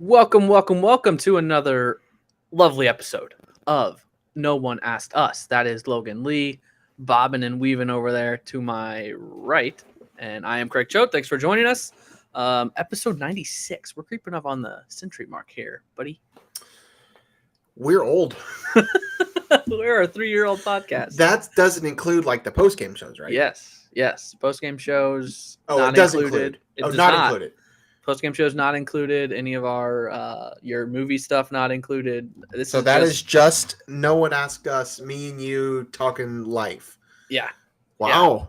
Welcome to another lovely episode of No One Asked Us. That is Logan Lee, bobbing and weaving over there to my right. And I am Craig Choate. Thanks for joining us. Episode 96. We're creeping up on the century mark here, buddy. We're old. We're a 3-year-old podcast. That doesn't include like the post game shows, right? Yes. Post game shows. Oh, not it does included. It does not included. Post game shows not included. Any of our your movie stuff not included. That is just No One Asked Us. Me and you talking life. Yeah. Wow.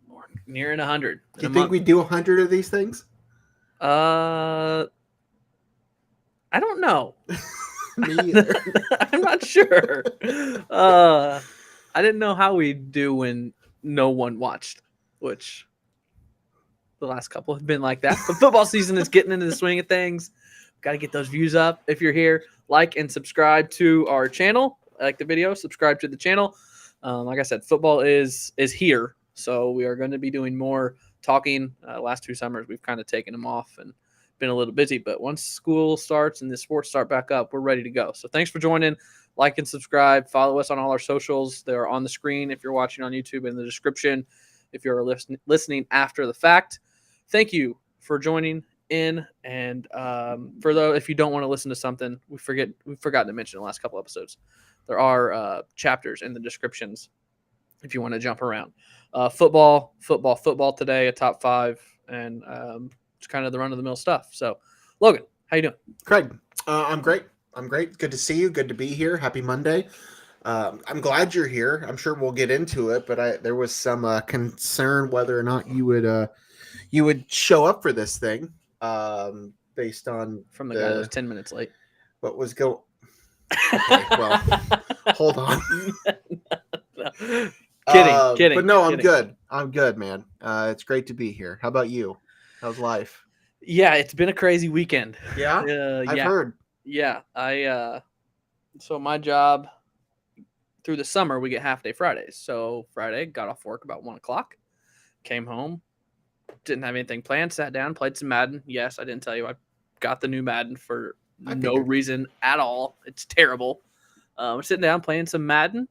Yeah. Nearing 100. Do you think we do 100 of these things? I don't know. Me either. I'm not sure. I didn't know how we do when no one watched, which the last couple have been like that. But football season is getting into the swing of things. Got to get those views up. If you're here, like and subscribe to our channel. Like the video, subscribe to the channel. Like I said, football is here, so we are going to be doing more talking. Last 2 summers, we've kind of taken them off and been a little busy, but once school starts and the sports start back up, we're ready to go. So thanks for joining. Like and subscribe. Follow us on all our socials. They're on the screen if you're watching on YouTube, in the description if you're listening after the fact. Thank you for joining in. And if you don't want to listen to something, we've forgotten to mention in the last couple episodes, there are chapters in the descriptions if you want to jump around. Football today, a top 5, and it's kind of the run-of-the-mill stuff. So, Logan, how you doing? Craig, I'm great. Good to see you. Good to be here. Happy Monday. I'm glad you're here. I'm sure we'll get into it, but there was some concern whether or not you would show up for this thing, based on from the guy that was 10 minutes late. What was going? Okay, well, hold on. Kidding. But no, I'm good. I'm good, man. It's great to be here. How about you? How's life? Yeah, it's been a crazy weekend. Yeah, I've heard. Yeah, so my job through the summer, we get half-day Fridays. So Friday, got off work about 1:00, came home, didn't have anything planned, sat down, played some Madden. Yes, I didn't tell you I got the new Madden for no reason at all. It's terrible. We're sitting down playing some Madden.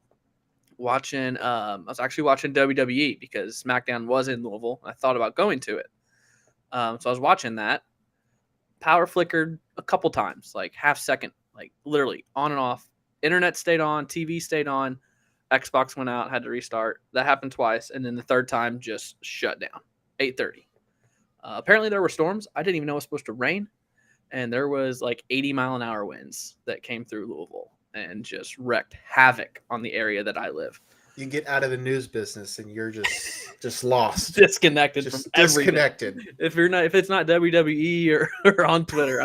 I was actually watching WWE because SmackDown was in Louisville. I thought about going to it. So I was watching that. Power flickered a couple times, like half second, like literally on and off. Internet stayed on, TV stayed on, Xbox went out, had to restart. That happened twice, and then the third time just shut down. 8:30. Apparently there were storms. I didn't even know it was supposed to rain, and there was like 80-mile-an-hour winds that came through Louisville and just wreaked havoc on the area that I live. You get out of the news business and you're just lost, disconnected from everything. Disconnected. If it's not WWE or on Twitter,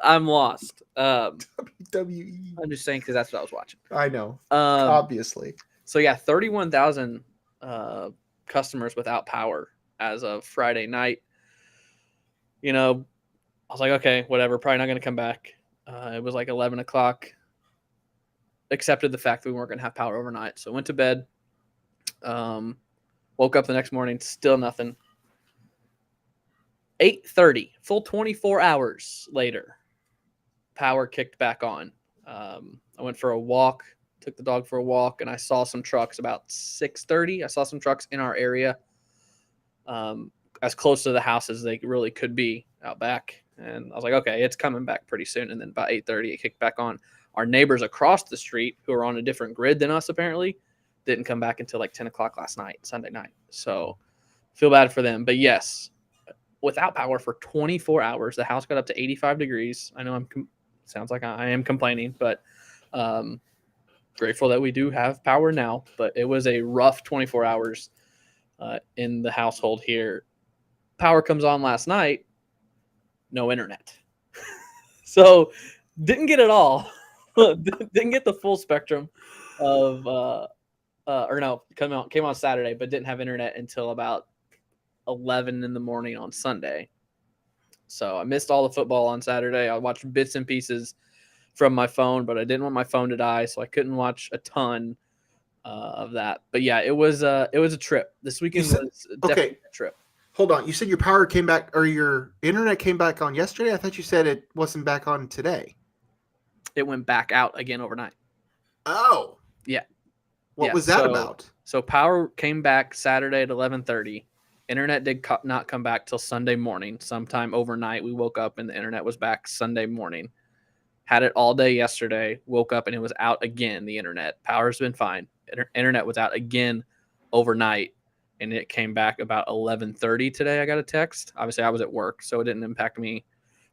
I'm lost. WWE. I'm just saying because that's what I was watching. I know, obviously. So yeah, 31,000 customers without power as of Friday night. I was like, okay, whatever. Probably not going to come back. It was like 11 o'clock. Accepted the fact that we weren't going to have power overnight. So went to bed. Woke up the next morning, still nothing. 8:30, full 24 hours later, power kicked back on. I went for a walk, took the dog for a walk, and I saw some trucks about 6:30. I saw some trucks in our area, as close to the house as they really could be out back. And I was like, okay, it's coming back pretty soon. And then about 8:30, it kicked back on. Our neighbors across the street, who are on a different grid than us, apparently, didn't come back until like 10 o'clock last night, Sunday night. So feel bad for them. But yes, without power for 24 hours, the house got up to 85 degrees. I know sounds like I am complaining, but grateful that we do have power now. But it was a rough 24 hours in the household here. Power comes on last night, no internet. So didn't get it all. Didn't get the full spectrum of came on Saturday, but didn't have internet until about 11 in the morning on Sunday. So I missed all the football on Saturday. I watched bits and pieces from my phone, but I didn't want my phone to die, so I couldn't watch a ton of that. But yeah, it was a trip. This weekend was definitely a trip. Hold on. You said your power came back, or your internet came back on yesterday? I thought you said it wasn't back on today. It went back out again overnight. Oh. Yeah. What was that about? So power came back Saturday at 11:30. Internet did not come back till Sunday morning. Sometime overnight, we woke up and the internet was back Sunday morning. Had it all day yesterday. Woke up and it was out again. The internet power's been fine. Internet was out again overnight, and it came back about 11:30 today. I got a text. Obviously, I was at work, so it didn't impact me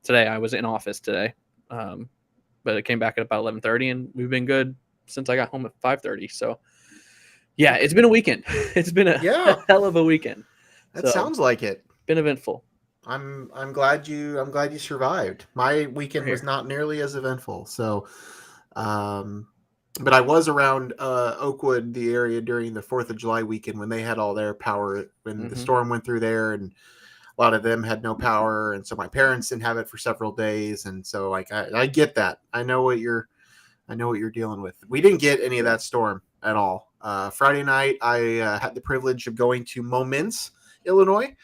today. I was in office today, but it came back at about 11:30, and we've been good since I got home at 5:30. So, yeah, it's been a weekend. It's been a hell of a weekend. That sounds like it. Been eventful. I'm glad you survived. My weekend was not nearly as eventful. So, but I was around Oakwood, the area, during the 4th of July weekend when they had all their power, when the storm went through there, and a lot of them had no power, and so my parents didn't have it for several days, and so like I get that. I know what you're dealing with. We didn't get any of that storm at all. Friday night, I had the privilege of going to Moments, Illinois.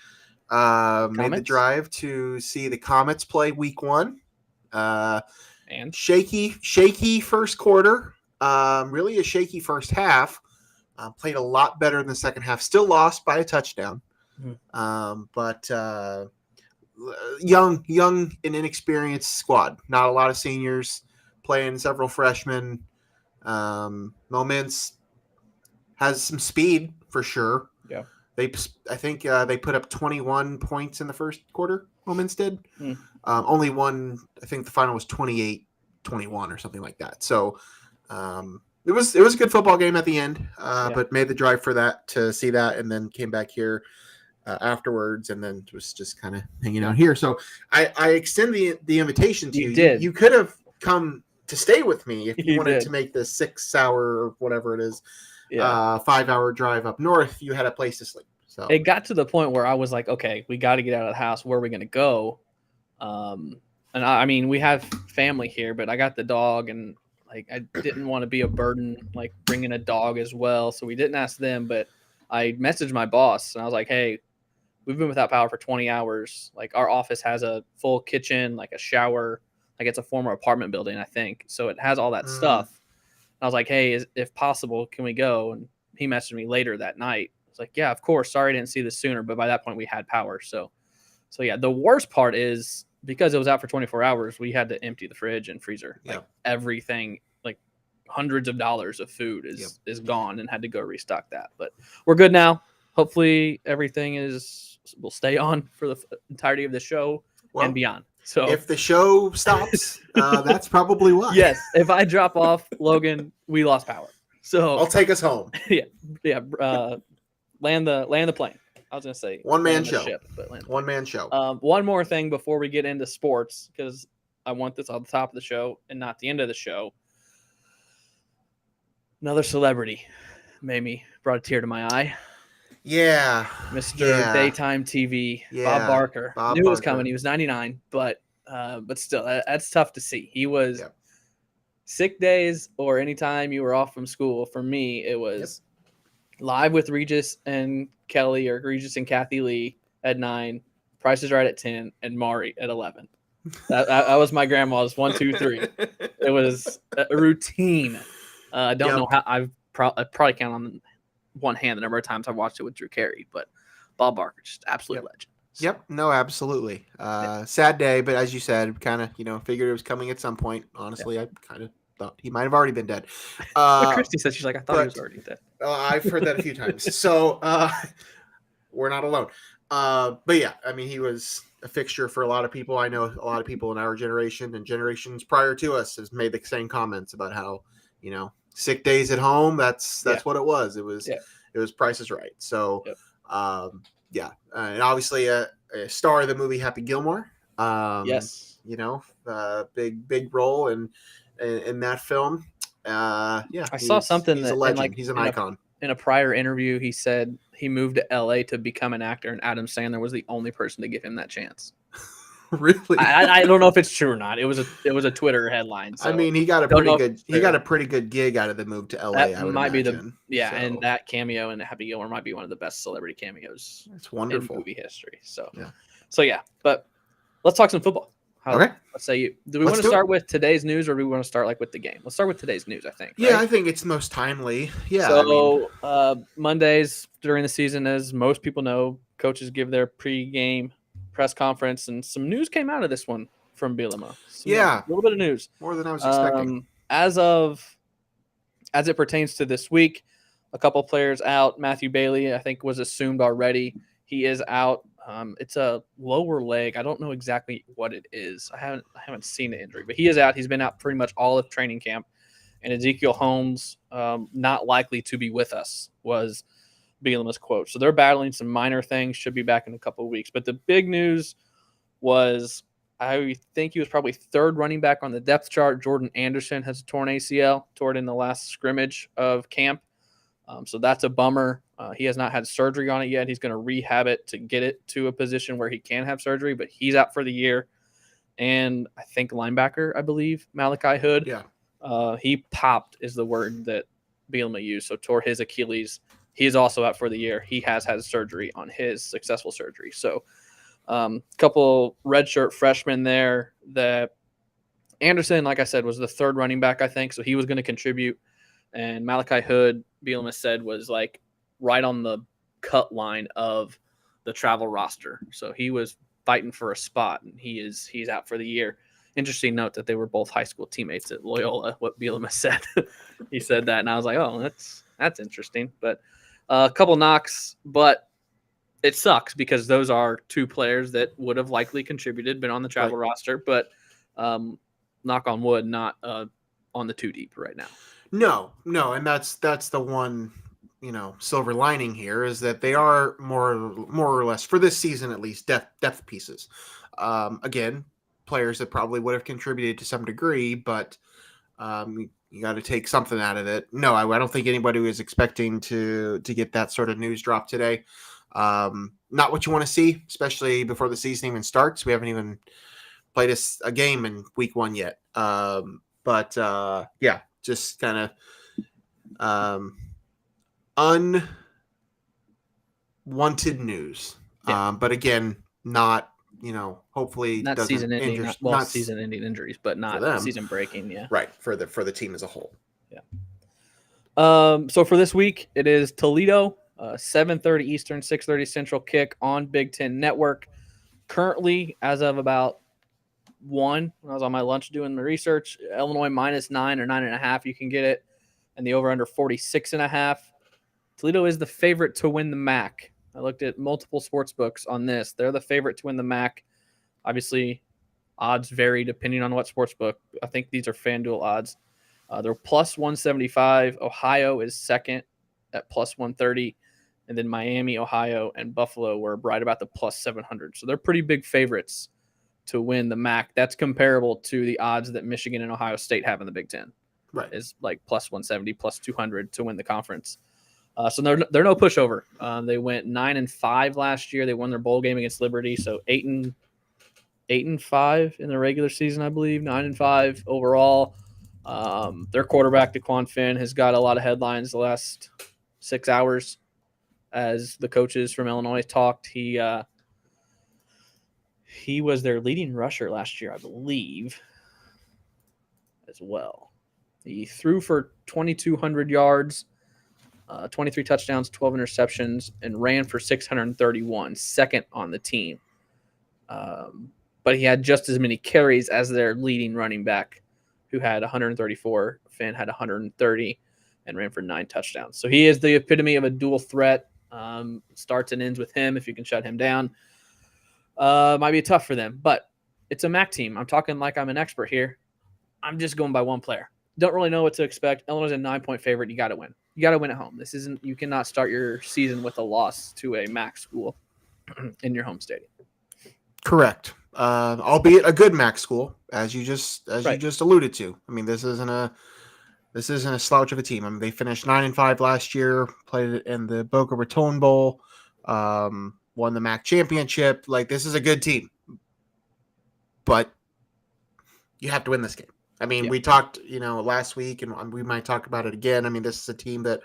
Made the drive to see the Comets play week 1. And shaky first quarter. Really a shaky first half. Played a lot better in the second half. Still lost by a touchdown. But young and inexperienced squad. Not a lot of seniors, playing several freshmen. Moments has some speed for sure. Yeah. I think they put up 21 points in the first quarter. Moments did. Only one. I think the final was 28-21 or something like that. So it was a good football game at the end. But made the drive for that to see that, and then came back here afterwards, and then was just kind of hanging out here. So I extend the invitation to you. You could have come to stay with me if you wanted to make the 6 hour or whatever it is. 5-hour drive up north. You had a place to sleep. So it got to the point where I was like, okay, we got to get out of the house. Where are we going to go? And I mean, we have family here, but I got the dog, and like I didn't want to be a burden, like bringing a dog as well. So we didn't ask them, but I messaged my boss, and I was like, hey, we've been without power for 20 hours. Like our office has a full kitchen, like a shower, like it's a former apartment building, I think. So it has all that stuff. I was like, hey, if possible, can we go? And he messaged me later that night. I was like, yeah, of course. Sorry I didn't see this sooner. But by that point, we had power. So yeah, the worst part is because it was out for 24 hours, we had to empty the fridge and freezer. Like everything, like hundreds of dollars of food is gone, and had to go restock that. But we're good now. Hopefully everything will stay on for the entirety of the show and beyond. So if the show stops, that's probably why. Yes, if I drop off Logan, we lost power. So I'll take us home. Land the plane. I was gonna say one-man show. One-man show. One more thing before we get into sports, because I want this on the top of the show and not the end of the show. Another celebrity brought a tear to my eye. Yeah. Mr. Daytime TV, Bob Barker. Knew it was coming. He was 99, but still, that's tough to see. He was sick days or anytime you were off from school. For me, it was Live with Regis and Kelly, or Regis and Kathy Lee at 9, Price is Right at 10, and Maury at 11. That was my grandma's 1, 2, 3. It was a routine. I don't know how I probably count on one hand the number of times I watched it with Drew Carey, but Bob Barker, just absolute legend. So. No, absolutely. Sad day, but as you said, kind of, figured it was coming at some point. Honestly, I kind of thought he might have already been dead. Christy said, she's like, I thought he was already dead. I've heard that a few times. So we're not alone. But yeah, I mean, he was a fixture for a lot of people. I know a lot of people in our generation and generations prior to us has made the same comments about how, sick days at home. That's what it was. It was Price is Right. So, and obviously a star of the movie Happy Gilmore. Big role in that film. I saw something he's a legend. He's an icon. In a prior interview, he said he moved to LA to become an actor, and Adam Sandler was the only person to give him that chance. Really? I don't know if it's true or not. It was a Twitter headline. So I mean, he got a don't know pretty if good it's true. pretty good gig out of the move to LA, That I would might be imagine. and that cameo in Happy Gilmore might be one of the best celebrity cameos It's in wonderful. movie history. So Yeah. but let's talk some football. Okay. Let's say do we Let's want to start with today's news or do we want to start like with the game? Let's start with today's news, I think. Yeah, right? I think it's most timely. Yeah. So Mondays during the season, as most people know, coaches give their pre-game press conference, and some news came out of this one from Bielema. A little bit of news. More than I was expecting. As it pertains to this week, a couple players out. Matthew Bailey, I think, was assumed already. He is out. It's a lower leg. I don't know exactly what it is. I haven't seen the injury, but he is out. He's been out pretty much all of training camp. And Ezekiel Holmes, not likely to be with us, was Bielema's quote. So they're battling some minor things, should be back in a couple of weeks. But the big news was, I think he was probably third running back on the depth chart. Jordan Anderson has a torn ACL, tore it in the last scrimmage of camp. So that's a bummer. He has not had surgery on it yet. He's going to rehab it to get it to a position where he can have surgery, but he's out for the year. And I think linebacker, I believe, Malachi Hood. Yeah. He popped is the word that Bielema used. So tore his Achilles. He is also out for the year. He has had surgery on his successful surgery. So couple redshirt freshmen there. That Anderson, like I said, was the third running back, I think. So he was going to contribute. And Malachi Hood, Bielema said, was like right on the cut line of the travel roster. So he was fighting for a spot, and he's out for the year. Interesting note that they were both high school teammates at Loyola, what Bielema said. He said that, and I was like, oh, that's interesting. But a couple knocks, but it sucks because those are two players that would have likely contributed, been on the travel roster, but knock on wood, not on the two deep right now. No, and that's the one, silver lining here is that they are more or less, for this season at least, depth pieces. Again, players that probably would have contributed to some degree, but you got to take something out of it. No, I don't think anybody was expecting to get that sort of news drop today. Not what you want to see, especially before the season even starts. We haven't even played a game in week 1 yet. But just kind of unwanted news. Yeah. But again, not, hopefully not season ending, not season ending injuries, but not season breaking. Yeah. Right. For the team as a whole. Yeah. So for this week, it is Toledo, 7:30 Eastern, 6:30 Central kick on Big Ten Network. Currently, as of about 1, when I was on my lunch doing the research, Illinois -9 or 9.5, you can get it, and the over/under 46.5. Toledo is the favorite to win the MAC. I looked at multiple sports books on this. They're the favorite to win the MAC. Obviously, odds vary depending on what sports book. I think these are FanDuel odds. They're plus 175. Ohio is second at plus 130. And then Miami, Ohio, and Buffalo were right about the plus 700. So they're pretty big favorites to win the MAC. That's comparable to the odds that Michigan and Ohio State have in the Big Ten. Right. Is like plus 170, plus 200 to win the conference. So they're no pushover. They went 9-5 last year. They won their bowl game against Liberty. So 8-5 in the regular season, I believe. 9-5 overall. Their quarterback, DeQuan Finn, has got a lot of headlines the last 6 hours as the coaches from Illinois talked. He was their leading rusher last year, I believe, as well. He threw for 2,200 yards, 23 touchdowns, 12 interceptions, and ran for 631, second on the team. But he had just as many carries as their leading running back, who had 134. Finn had 130 and ran for 9 touchdowns. So he is the epitome of a dual threat. Starts and ends with him if you can shut him down. Might be tough for them, but it's a MAC team. I'm talking like I'm an expert here. I'm just going by one player. Don't really know what to expect. Illinois is a 9-point favorite. You got to win. You got to win at home. You cannot start your season with a loss to a MAC school in your home stadium. Correct. Albeit a good MAC school, as you just alluded to. I mean, this isn't a slouch of a team. I mean, they finished 9-5 last year, played it in the Boca Raton Bowl, won the MAC championship. Like, this is a good team. but you have to win this game. I mean, we talked, last week, and we might talk about it again. I mean, this is a team that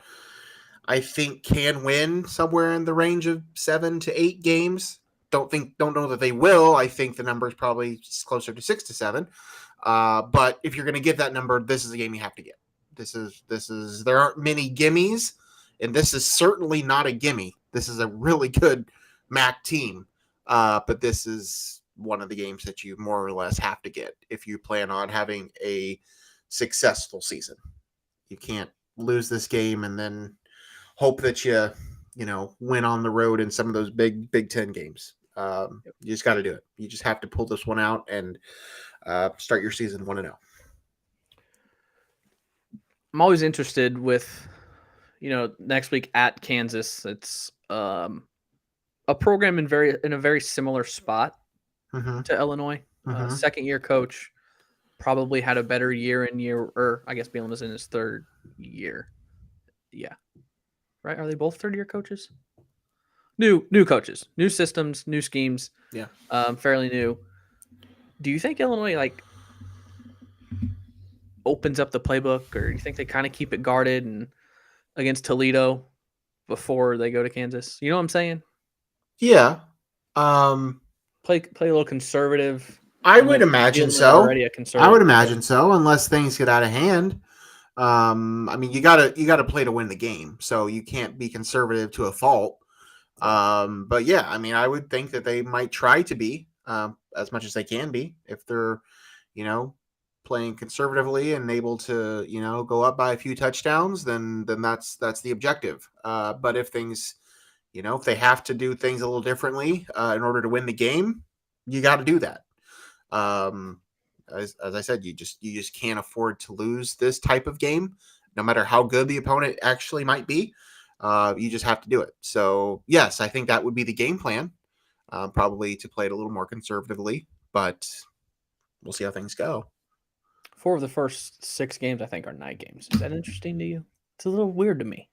I think can win somewhere in the range of 7 to 8 games. Don't know that they will. I think the number is probably closer to 6 to 7. But if you're going to get that number, this is a game you have to get. There aren't many gimmies, and this is certainly not a gimme. This is a really good MAC team. But this is one of the games that you more or less have to get if you plan on having a successful season. You can't lose this game and then hope that you win on the road in some of those Big Ten games. You just got to do it. You just have to pull this one out and start your season 1-0. I'm always interested with, next week at Kansas. It's a program in a very similar spot to Illinois. Second year coach, probably had a better or I guess Bielema's in his third year. Yeah. Right? Are they both third year coaches? New coaches, new systems, new schemes. Yeah. Fairly new. Do you think Illinois opens up the playbook, or do you think they kind of keep it guarded and against Toledo before they go to Kansas? You know what I'm saying? Yeah. Play a little conservative. I would imagine so. I would imagine so, unless things get out of hand. I mean, you gotta play to win the game, so you can't be conservative to a fault. But yeah, I mean, I would think that they might try to be as much as they can be if they're, playing conservatively and able to, go up by a few touchdowns. Then that's the objective. But if things, if they have to do things a little differently in order to win the game, you got to do that. As I said, you just can't afford to lose this type of game, no matter how good the opponent actually might be. You just have to do it. So yes, I think that would be the game plan, probably to play it a little more conservatively, but we'll see how things go. 4 of the first 6 games, I think, are night games. Is that interesting to you? It's a little weird to me.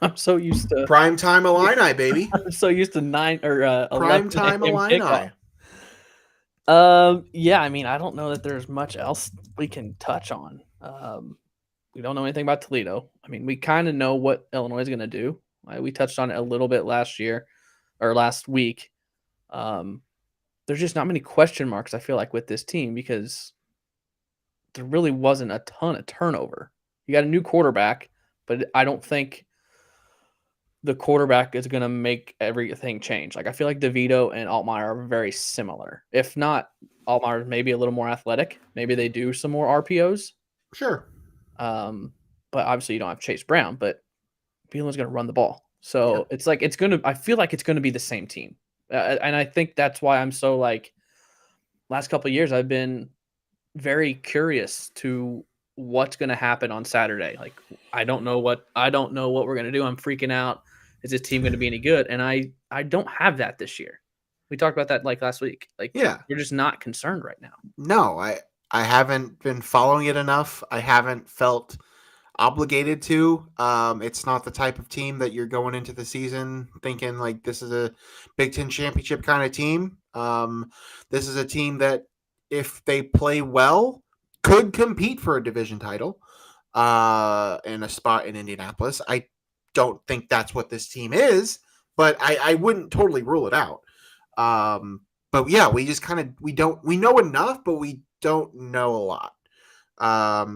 I'm so used to primetime Illini, baby. I'm so used to 9 or 11 primetime Illini. Yeah, I mean, I don't know that there's much else we can touch on. We don't know anything about Toledo. I mean, we kind of know what Illinois is going to do. We touched on it a little bit last week. There's just not many question marks, I feel like, with this team because there really wasn't a ton of turnover. You got a new quarterback, but I don't think the quarterback is going to make everything change. I feel like DeVito and Altmaier are very similar. If not, Altmaier is maybe a little more athletic. Maybe they do some more RPOs. Sure. But obviously you don't have Chase Brown, but Bielema's going to run the ball. So It's I feel like it's going to be the same team. And I think that's why I'm so last couple of years, I've been very curious to what's going to happen on Saturday. I don't know what we're going to do. I'm freaking out. Is this team going to be any good? And I don't have that this year. We talked about that last week. We're just not concerned right now. No, I haven't been following it enough. I haven't felt obligated to. It's not the type of team that you're going into the season thinking this is a Big Ten championship kind of team. This is a team that, if they play well, could compete for a division title in a spot in Indianapolis. I don't think that's what this team is, but I wouldn't totally rule it out. But yeah, we just we know enough, but we don't know a lot.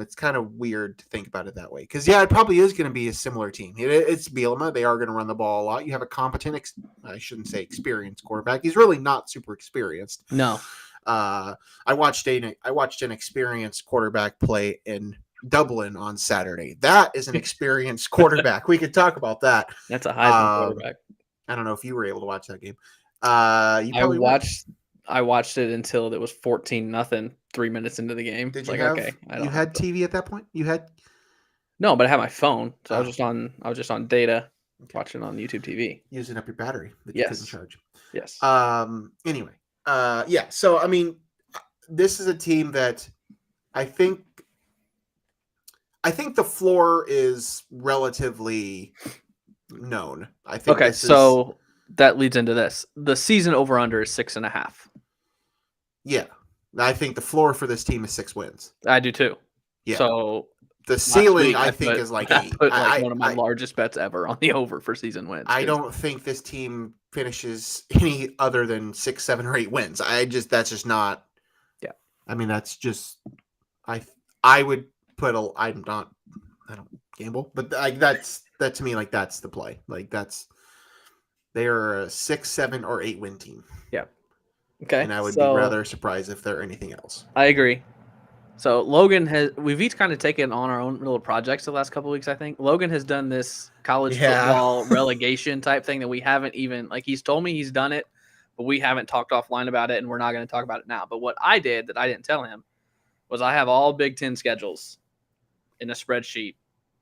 It's kind of weird to think about it that way. Because, it probably is going to be a similar team. It's Bielema. They are going to run the ball a lot. You have a competent, I shouldn't say experienced quarterback. He's really not super experienced. No. I watched an experienced quarterback play in Dublin on Saturday. That is an experienced quarterback. We could talk about that. That's a Heisman quarterback. I don't know if you were able to watch that game. I watched it until it was 14-0 3 minutes into the game. Did you had TV at that point? You had? No, but I had my phone, so I was just on data, watching on YouTube TV, using up your battery that you couldn't charge. Yes. Anyway, So I mean, this is a team that I think the floor is relatively known. I think. Okay, so that leads into this. The season over under is 6.5. Yeah. I think the floor for this team is 6 wins. I do too. Yeah. So The ceiling, week, I think, is like I 8. put like one of my largest bets ever on the over for season wins. I don't think this team finishes any other than 6, 7, or 8 wins. That's just not. Yeah. I mean, that's just. I would put a. I don't gamble, but like that to me, like that's the play. Like they are a 6, 7, or 8 win team. Yeah. Okay. And I would be rather surprised if they're anything else. I agree. So Logan we've each kind of taken on our own little projects the last couple of weeks, I think. Logan has done this college football relegation type thing that we haven't even, like, he's told me he's done it, but we haven't talked offline about it, and we're not going to talk about it now. But what I did that I didn't tell him was I have all Big Ten schedules in a spreadsheet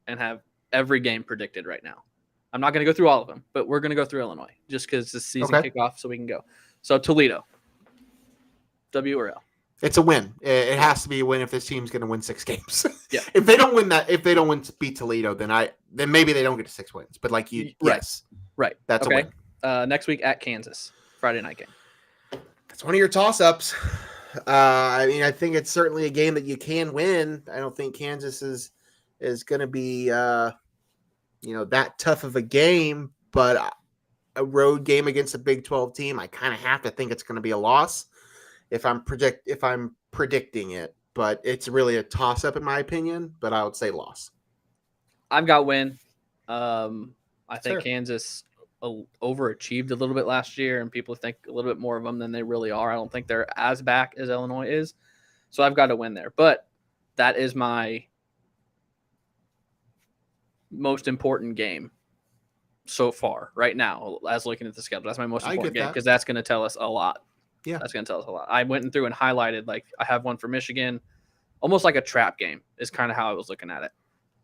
and have every game predicted right now. I'm not going to go through all of them, but we're going to go through Illinois just because the season kickoff so we can go. So Toledo, W or L? It's a win. It has to be a win if this team's going to win 6 games. Yeah. If they don't win beat Toledo, then maybe they don't get to 6 wins. But like you, yes, right, that's a win. Next week at Kansas, Friday night game. That's one of your toss-ups. I mean, I think it's certainly a game that you can win. I don't think Kansas is going to be that tough of a game, but a road game against a Big 12 team, I kind of have to think it's going to be a loss if I'm predicting it. But it's really a toss-up in my opinion, but I would say loss. I've got win. I think Kansas overachieved a little bit last year, and people think a little bit more of them than they really are. I don't think they're as back as Illinois is. So I've got to win there. But that is my most important game so far right now as looking at the schedule. That's my most important game because that's going to tell us a lot. Yeah. That's going to tell us a lot. I went through and highlighted, like, I have one for Michigan, almost like a trap game is kind of how I was looking at it.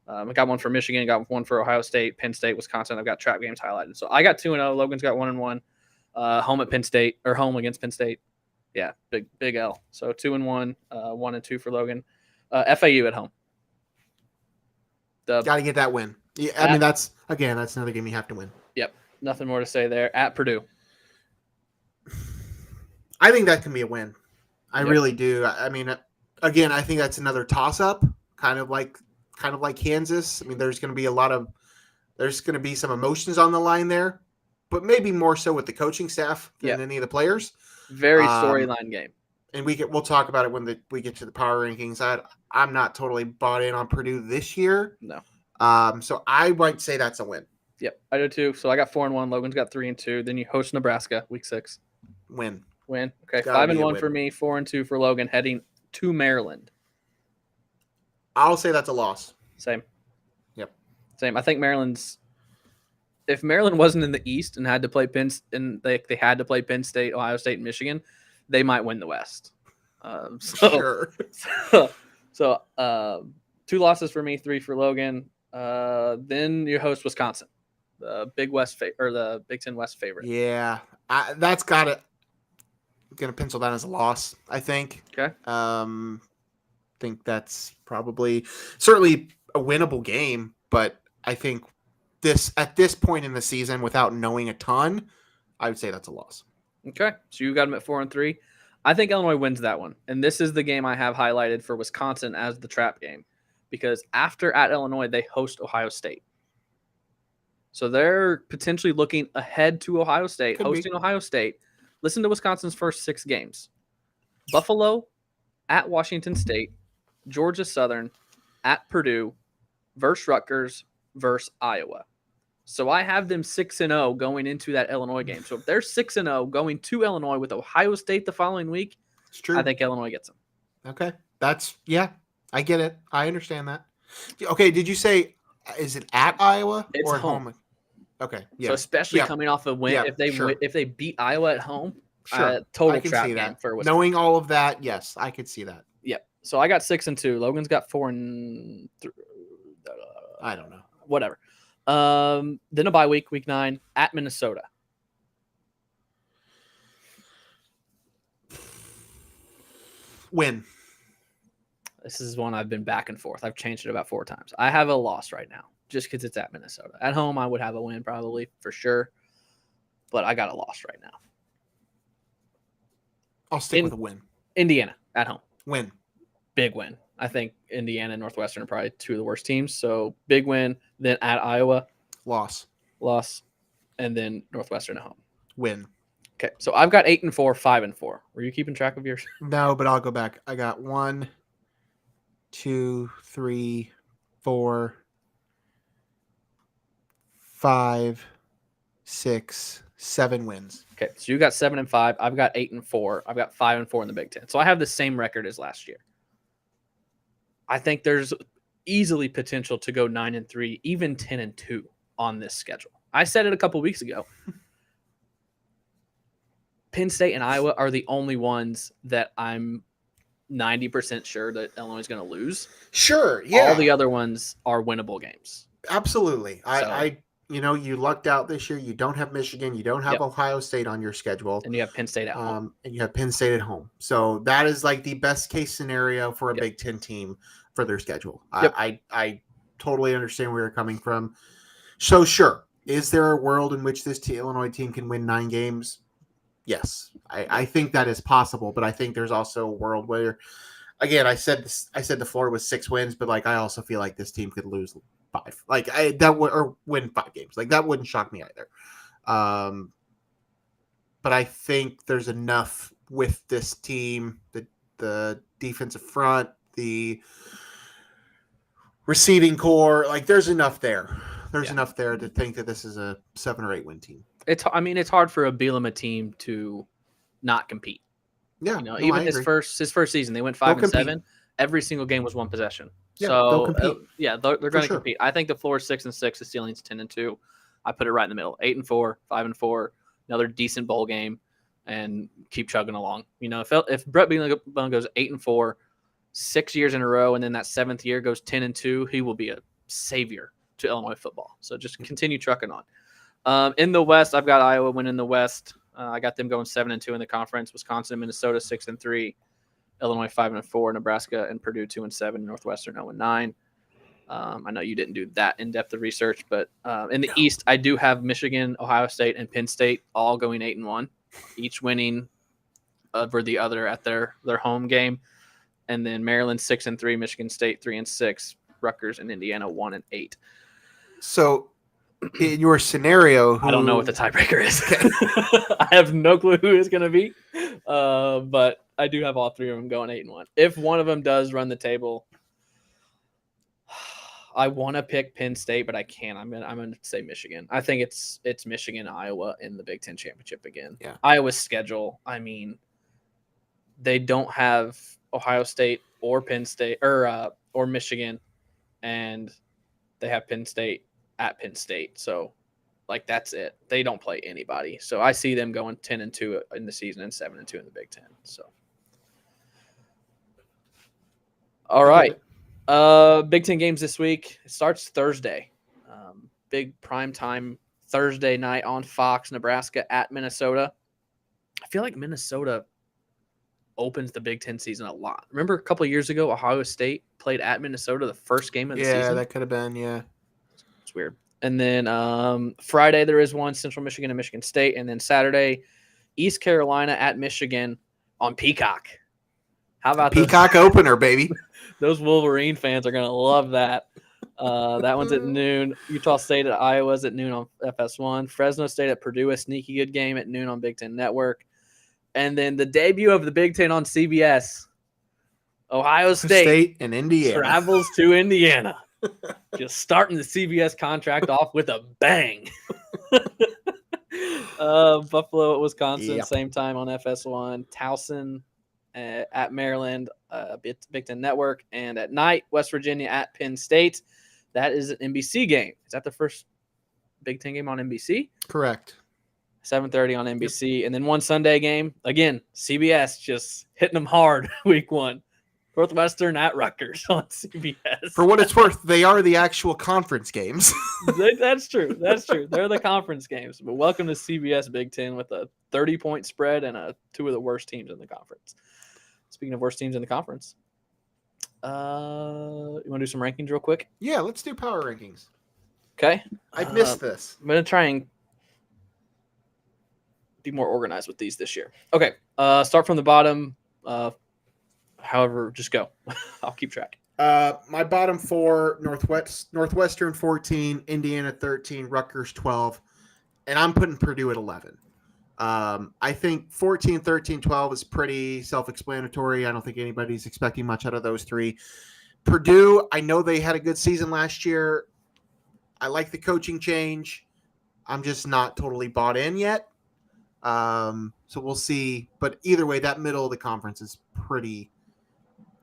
I got one for Michigan, got one for Ohio State, Penn State, Wisconsin. I've got trap games highlighted. So I got 2-0. Logan's got 1-1. Home at Penn State, or home against Penn State. Yeah, big L. So 2-1, 1-2 for Logan. FAU at home. Got to get that win. Yeah, I mean, that's another game you have to win. Yep. Nothing more to say there. At Purdue. I think that can be a win. I really do. I mean, again, I think that's another toss-up, kind of like Kansas. I mean, there's going to be some emotions on the line there, but maybe more so with the coaching staff than any of the players. Very storyline game. And we'll talk about it when we get to the power rankings. I'm not totally bought in on Purdue this year. No. So I might say that's a win. Yep, I do too. So I got 4-1. Logan's got 3-2. Then you host Nebraska week 6. Win. Okay, 5-1 for me, 4-2 for Logan, heading to Maryland. I'll say that's a loss. Same. Yep. Same. I think if Maryland wasn't in the East and had to play they had to play Penn State, Ohio State, and Michigan, they might win the West. Sure. So 2 losses for me, 3 for Logan. Then you host Wisconsin, the Big Ten West favorite. Yeah, that's got it. Going to pencil that as a loss, I think. Okay. Think that's certainly a winnable game, but I think at this point in the season, without knowing a ton, I would say that's a loss. Okay, so you got them at 4-3. I think Illinois wins that one, and this is the game I have highlighted for Wisconsin as the trap game, because after at Illinois they host Ohio State, so they're potentially looking ahead to Ohio State, hosting Ohio State. Listen to Wisconsin's first 6 games: Buffalo, at Washington State, Georgia Southern, at Purdue, versus Rutgers, versus Iowa. So I have them 6-0 going into that Illinois game. So if they're 6-0 going to Illinois with Ohio State the following week, it's true. I think Illinois gets them. Okay. I get it. I understand that. Okay, did you say, is it at Iowa or at home? Okay. Yeah. So especially coming off a win, if they beat Iowa at home, total trap game for Wisconsin. Knowing all of that, yes, I could see that. Yep. So I got 6-2. Logan's got 4-3. I don't know. Whatever. Then a bye week, week 9 at Minnesota. Win. This is one I've been back and forth. I've changed it about 4 times. I have a loss right now just because it's at Minnesota. At home, I would have a win probably for sure, but I got a loss right now. I'll stick with a win. Indiana at home. Win. Big win. I think Indiana and Northwestern are probably two of the worst teams. So big win. Then at Iowa, Loss. and then Northwestern at home. Win. Okay, so I've got 8-4, 5-4. Were you keeping track of yours? No, but I'll go back. I got 1, 2, 3, 4, 5, 6, 7 wins. Okay, so you got 7-5. I've got 8-4. I've got 5-4 in the Big Ten. So I have the same record as last year. I think there's easily potential to go 9-3, even 10-2 on this schedule. I said it a couple weeks ago. Penn State and Iowa are the only ones that I'm 90% sure that Illinois is going to lose. Sure, yeah. All the other ones are winnable games. Absolutely. You lucked out this year. You don't have Michigan. You don't have Ohio State on your schedule. And you have Penn State at home. And you have Penn State at home. So that is like the best case scenario for a Big Ten team for their schedule. I totally understand where you're coming from. So sure. Is there a world in which this Illinois team can win 9 games? Yes. I think that is possible, but I think there's also a world where, again, I said the floor was 6 wins, but like I also feel like this team could lose 5, or win 5 games. Like that wouldn't shock me either. But I think there's enough with this team, the defensive front, the receiving core. Like there's enough there. There's enough there to think that this is a 7 or 8 win team. It's hard for a Bielema team to not compete. Yeah, even his first season, they went 5-7. Every single game was 1 possession. Yeah, so they'll compete. They're going to compete. I think the floor is 6-6. The ceiling's 10-2. I put it right in the middle. 8-4, 5-4. Another decent bowl game, and keep chugging along. If Bret Bielema goes 8-4, 6 years in a row, and then that 7th year goes 10-2, he will be a savior to Illinois football. So just continue trucking on. In the West, I've got Iowa winning the West. I got them going 7-2 in the conference. Wisconsin, Minnesota 6-3. Illinois 5-4, Nebraska and Purdue 2-7, Northwestern 0-9. I know you didn't do that in-depth of research, but in the East, I do have Michigan, Ohio State, and Penn State all going 8-1, each winning over the other at their home game, and then Maryland 6-3, Michigan State 3-6, Rutgers and Indiana 1-8. So, in your scenario, I don't know what the tiebreaker is. I have no clue who it's going to be, but I do have all 3 of them going 8-1. If one of them does run the table, I want to pick Penn State, but I can't. I'm gonna say Michigan. I think it's Michigan, Iowa in the Big Ten championship again. Yeah. Iowa's schedule. They don't have Ohio State or Penn State or Michigan, and they have Penn State at Penn State. So, that's it. They don't play anybody. So I see them going 10-2 in the season and 7-2 in the Big Ten. So, all right. Big Ten games this week. It starts Thursday. Big primetime Thursday night on Fox. Nebraska at Minnesota. I feel like Minnesota opens the Big Ten season a lot. Remember a couple of years ago, Ohio State played at Minnesota the first game of the season? Yeah, that could have been, yeah. It's weird. And then Friday there is one, Central Michigan and Michigan State. And then Saturday, East Carolina at Michigan on Peacock. How about Peacock opener, baby? Those Wolverine fans are going to love that. That one's at noon. Utah State at Iowa's at noon on FS1. Fresno State at Purdue, a sneaky good game at noon on Big Ten Network. And then the debut of the Big Ten on CBS. Ohio State and Indiana travels to Indiana. Just starting the CBS contract off with a bang. Buffalo at Wisconsin, same time on FS1. Towson at Maryland, Big Ten Network. And at night, West Virginia at Penn State. That is an NBC game. Is that the first Big Ten game on NBC? Correct. 7:30 on NBC. Yep. And then one Sunday game. Again, CBS just hitting them hard week 1. Northwestern at Rutgers on CBS. For what it's worth, they are the actual conference games. That's true. They're the conference games. But welcome to CBS Big Ten with a 30-point spread and 2 of the worst teams in the conference. Speaking of worst teams in the conference, you want to do some rankings real quick? Yeah, let's do power rankings. Okay. I've missed this. I'm going to try and be more organized with these this year. Okay. Start from the bottom. However, just go. I'll keep track. My bottom 4: Northwestern 14, Indiana 13, Rutgers 12, and I'm putting Purdue at 11. I think 14, 13, 12 is pretty self-explanatory. I don't think anybody's expecting much out of those three. Purdue, I know they had a good season last year. I like the coaching change. I'm just not totally bought in yet. So we'll see. But either way, that middle of the conference is pretty.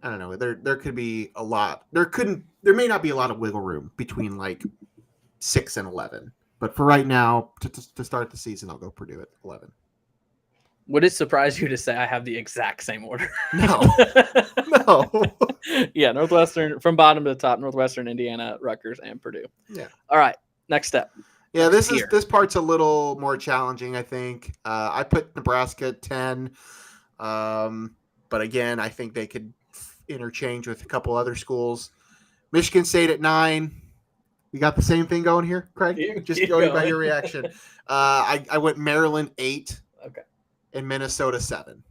I don't know. There could be a lot. There may not be a lot of wiggle room between like 6 and 11. But for right now, to start the season, I'll go Purdue at 11. Would it surprise you to say I have the exact same order? No. No. Yeah, Northwestern from bottom to top, Northwestern, Indiana, Rutgers, and Purdue. Yeah. All right, next step. Yeah, this part's a little more challenging, I think. I put Nebraska at 10. But again, I think they could interchange with a couple other schools. Michigan State at 9. You got the same thing going here, Craig? Just going by your reaction. I went Maryland 8. Okay. And Minnesota 7.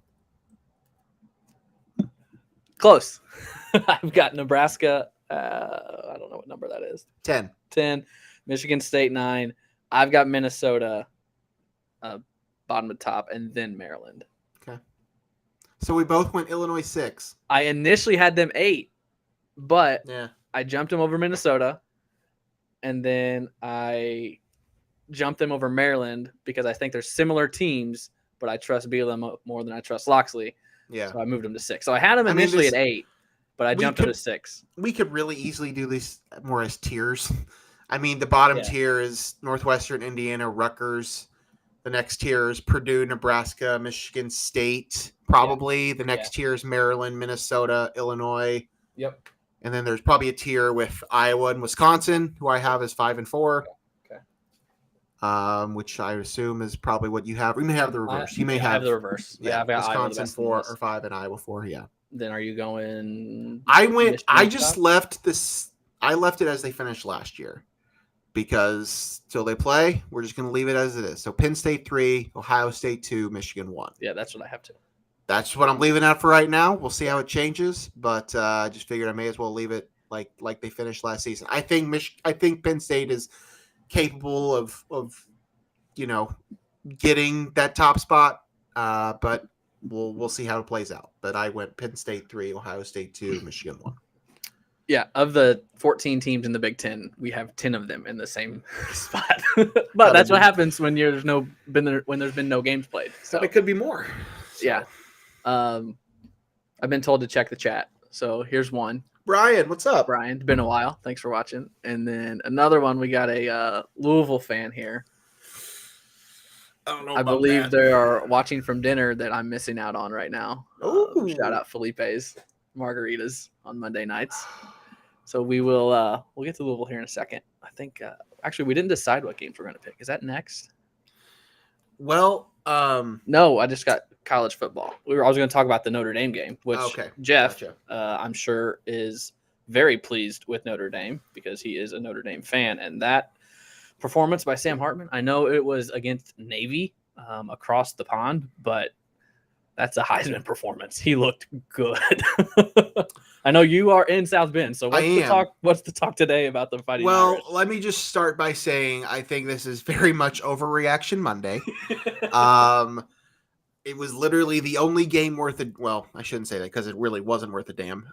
Close. I've got Nebraska. I don't know what number that is. 10. 10. Michigan State 9. I've got Minnesota bottom to top, and then Maryland. Okay. So we both went Illinois 6. I initially had them 8, but yeah, I jumped them over Minnesota, and then I jumped them over Maryland because I think they're similar teams, but I trust Bielema more than I trust Loxley. Yeah. So I moved them to 6. So I had them initially at 8, but I jumped them to 6. We could really easily do this more as tiers. I mean, the bottom tier is Northwestern, Indiana, Rutgers. The next tier is Purdue, Nebraska, Michigan State, probably. Yeah. The next tier is Maryland, Minnesota, Illinois. Yep. And then there's probably a tier with Iowa and Wisconsin, who I have as 5 and 4. Okay. Which I assume is probably what you have. We may have the reverse. You may have the reverse. Yeah, Wisconsin 4 or 5 and Iowa 4. Yeah. Then are you going? I left it as they finished last year. Because till they play, we're just going to leave it as it is. So Penn State 3, Ohio State 2, Michigan 1. Yeah, that's what I have to. That's what I'm leaving out for right now. We'll see how it changes, but I just figured I may as well leave it like they finished last season. I think Penn State is capable of getting that top spot, but we'll see how it plays out. But I went Penn State 3, Ohio State 2, Michigan 1. Yeah, of the 14 teams in the Big Ten, we have 10 of them in the same spot. But that's what happens when there's been no games played. So it could be more. So. Yeah. I've been told to check the chat. So here's one. Brian, what's up? Brian, it's been a while. Thanks for watching. And then another one, we got a Louisville fan here. I don't know. I believe they are watching from dinner that I'm missing out on right now. Shout out Felipe's margaritas on Monday nights. So we'll get to Louisville here in a second. I think actually we didn't decide what games we're going to pick. Is that next? Well, no, I just got college football. I was going to talk about the Notre Dame game, which Jeff, gotcha. I'm sure is very pleased with Notre Dame because he is a Notre Dame fan. And that performance by Sam Hartman, I know it was against Navy across the pond, but that's a Heisman performance. He looked good. I know you are in South Bend, so what's the talk today about the Fighting Irish? Let me just start by saying I think this is very much Overreaction Monday. It was literally the only game worth it. Well, I shouldn't say that because it really wasn't worth a damn.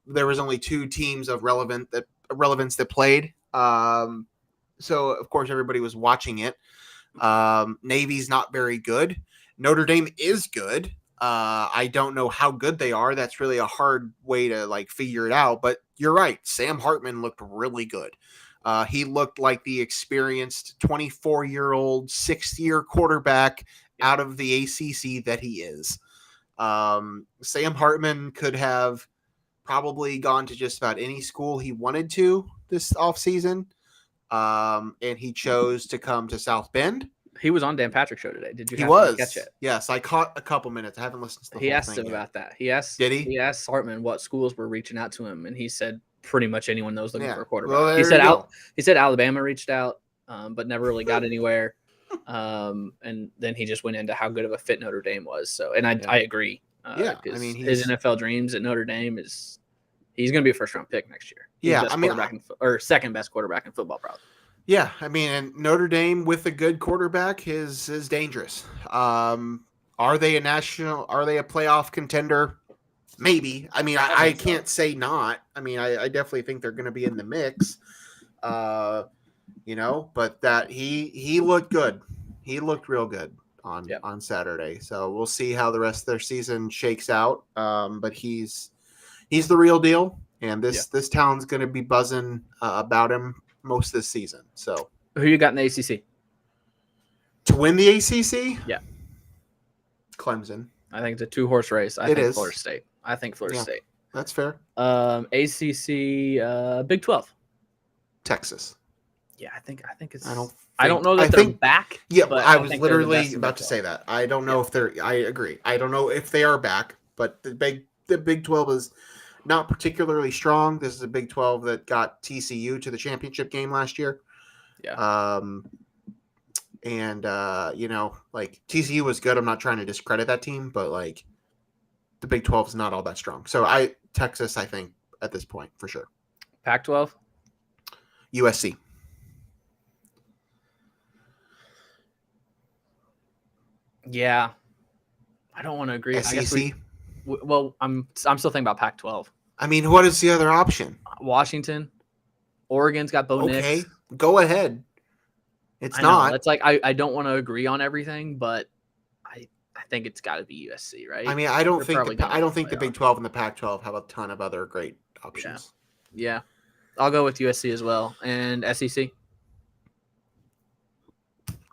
There was only 2 teams of relevance that played. So of course everybody was watching it. Navy's not very good. Notre Dame is good. I don't know how good they are. That's really a hard way to figure it out. But you're right. Sam Hartman looked really good. He looked like the experienced 24-year-old, 6th-year quarterback out of the ACC that he is. Sam Hartman could have probably gone to just about any school he wanted to this offseason. And he chose to come to South Bend. He was on Dan Patrick's show today. Did you catch it? Yes, I caught a couple minutes. I haven't listened to the whole thing. He asked him about that. Did he? He asked Hartman what schools were reaching out to him, and he said pretty much anyone that was looking for a quarterback. Well, he said Alabama reached out, but never really got anywhere. And then he just went into how good of a fit Notre Dame was. So, and I agree. Yeah, I because mean, his he's NFL dreams at Notre Dame is he's going to be a first-round pick next year. He's Yeah, best I mean, quarterback or second best quarterback in football, probably. yeah, I mean, and Notre Dame with a good quarterback is dangerous. Are they a playoff contender? Maybe. I mean, I think so. can't say not. I mean, I definitely think they're going to be in the mix. But that he looked good. He looked real good on Saturday. So we'll see how the rest of their season shakes out. But he's the real deal, and this town's going to be buzzing about him most of this season. So who you got in the ACC to win the ACC? Yeah, Clemson. I think it's a 2-horse race. I think Florida State. State. That's fair. ACC, Big 12. Texas. Yeah, I think it's. I don't know that they're back. Yeah, but I was literally about to Big 12. say that. I don't know if they're. I agree. I don't know if they are back, but the Big 12 is not particularly strong. This is a Big 12 that got TCU to the championship game last year. Yeah. Like TCU was good. I'm not trying to discredit that team, but like the Big 12 is not all that strong. So Texas, I think at this point for sure. Pac-12. USC. Yeah, I don't want to agree. SEC. I'm still thinking about Pac-12. I mean, what is the other option? Washington, Oregon's got Bo Nix. Okay, go ahead. It's I not. Know. It's like I don't want to agree on everything, but I think it's got to be USC, right? I mean, I don't think the Big 12 and the Pac-12 have a ton of other great options. Yeah. I'll go with USC as well, and SEC.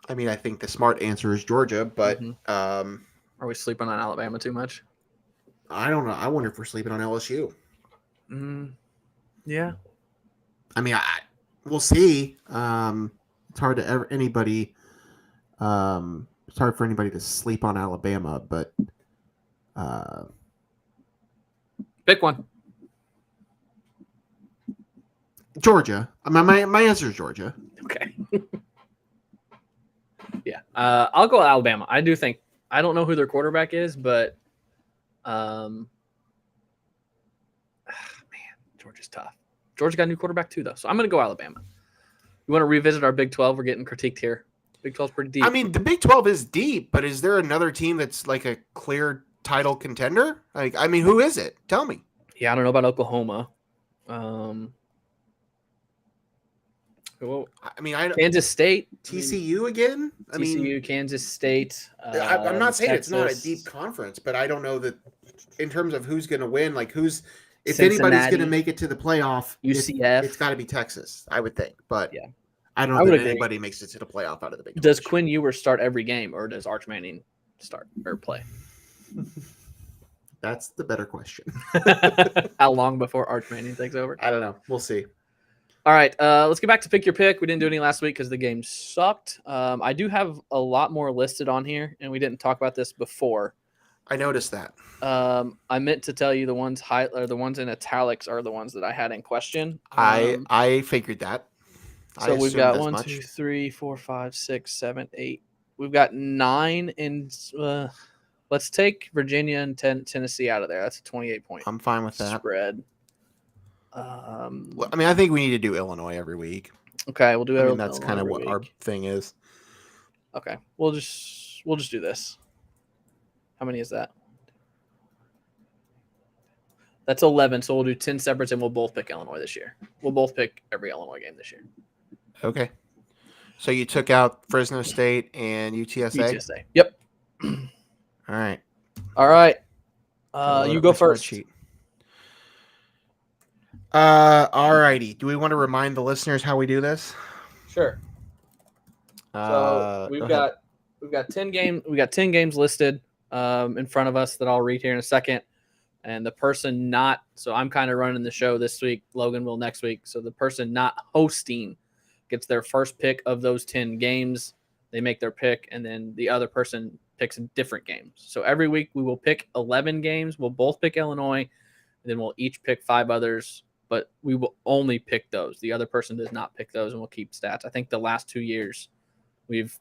I mean, I think the smart answer is Georgia, but are we sleeping on Alabama too much? I don't know. I wonder if we're sleeping on LSU. Yeah. I mean, we'll see. It's hard to anybody. It's hard for anybody to sleep on Alabama, but pick one. Georgia. My answer is Georgia. Okay. Yeah. I'll go Alabama. I do think I don't know who their quarterback is, but man, Georgia's tough. Georgia got a new quarterback too, though. So I'm gonna go Alabama. You want to revisit our Big 12? We're getting critiqued here. Big 12's pretty deep. I mean, the Big 12 is deep, but is there another team that's like a clear title contender? Like, I mean, who is it? Tell me. Yeah, I don't know about Oklahoma. Well, I mean, Kansas State, TCU again. TCU, Kansas State. I'm not saying Texas, it's not a deep conference, but I don't know that in terms of who's going to win. Like, if Cincinnati, anybody's going to make it to the playoff, UCF, it's got to be Texas, I would think. But yeah, I don't know that anybody makes it to the playoff out of the Big 12. Does Quinn Ewers start every game, or does Arch Manning start or play? That's the better question. How long before Arch Manning takes over? I don't know. We'll see. All right, let's get back to pick your pick. We didn't do any last week because the game sucked. I do have a lot more listed on here, and we didn't talk about this before. I noticed that. I meant to tell you the ones the ones in italics are the ones that I had in question. I figured that. So we've got 1, 2, 3, 4, 5, 6, 7, 8. We've got 9 in. Let's take Virginia and Tennessee out of there. That's a 28-point. I'm fine with that spread. I mean, I think we need to do Illinois every week. Okay, we'll do it. That's kind of what our thing is. Okay, we'll just do this. How many is that? That's 11. So we'll do 10 separates, and we'll both pick Illinois this year. We'll both pick every Illinois game this year. Okay. So you took out Fresno State and UTSA? UTSA. Yep. All right. You go first. All righty. Do we want to remind the listeners how we do this? Sure. So we've got 10 games. We got 10 games listed in front of us that I'll read here in a second. And the person not, so I'm kind of running the show this week. Logan will next week. So the person not hosting gets their first pick of those 10 games. They make their pick, and then the other person picks different games. So every week we will pick 11 games. We'll both pick Illinois, and then we'll each pick 5 others. But we will only pick those. The other person does not pick those, and we'll keep stats. I think the last 2 years we've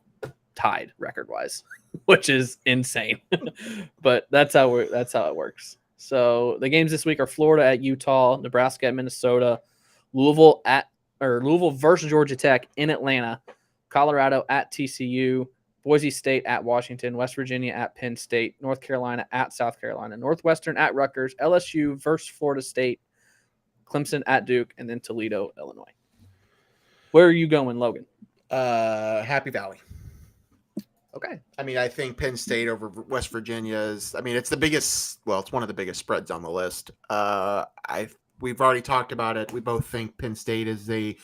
tied record-wise, which is insane. But that's how it works. So the games this week are Florida at Utah, Nebraska at Minnesota, Louisville versus Georgia Tech in Atlanta, Colorado at TCU, Boise State at Washington, West Virginia at Penn State, North Carolina at South Carolina, Northwestern at Rutgers, LSU versus Florida State, Clemson at Duke, and then Toledo, Illinois. Where are you going, Logan? Happy Valley. Okay. I mean, I think Penn State over West Virginia is. I mean, it's the biggest. Well, it's one of the biggest spreads on the list. We've already talked about it. We both think Penn State is a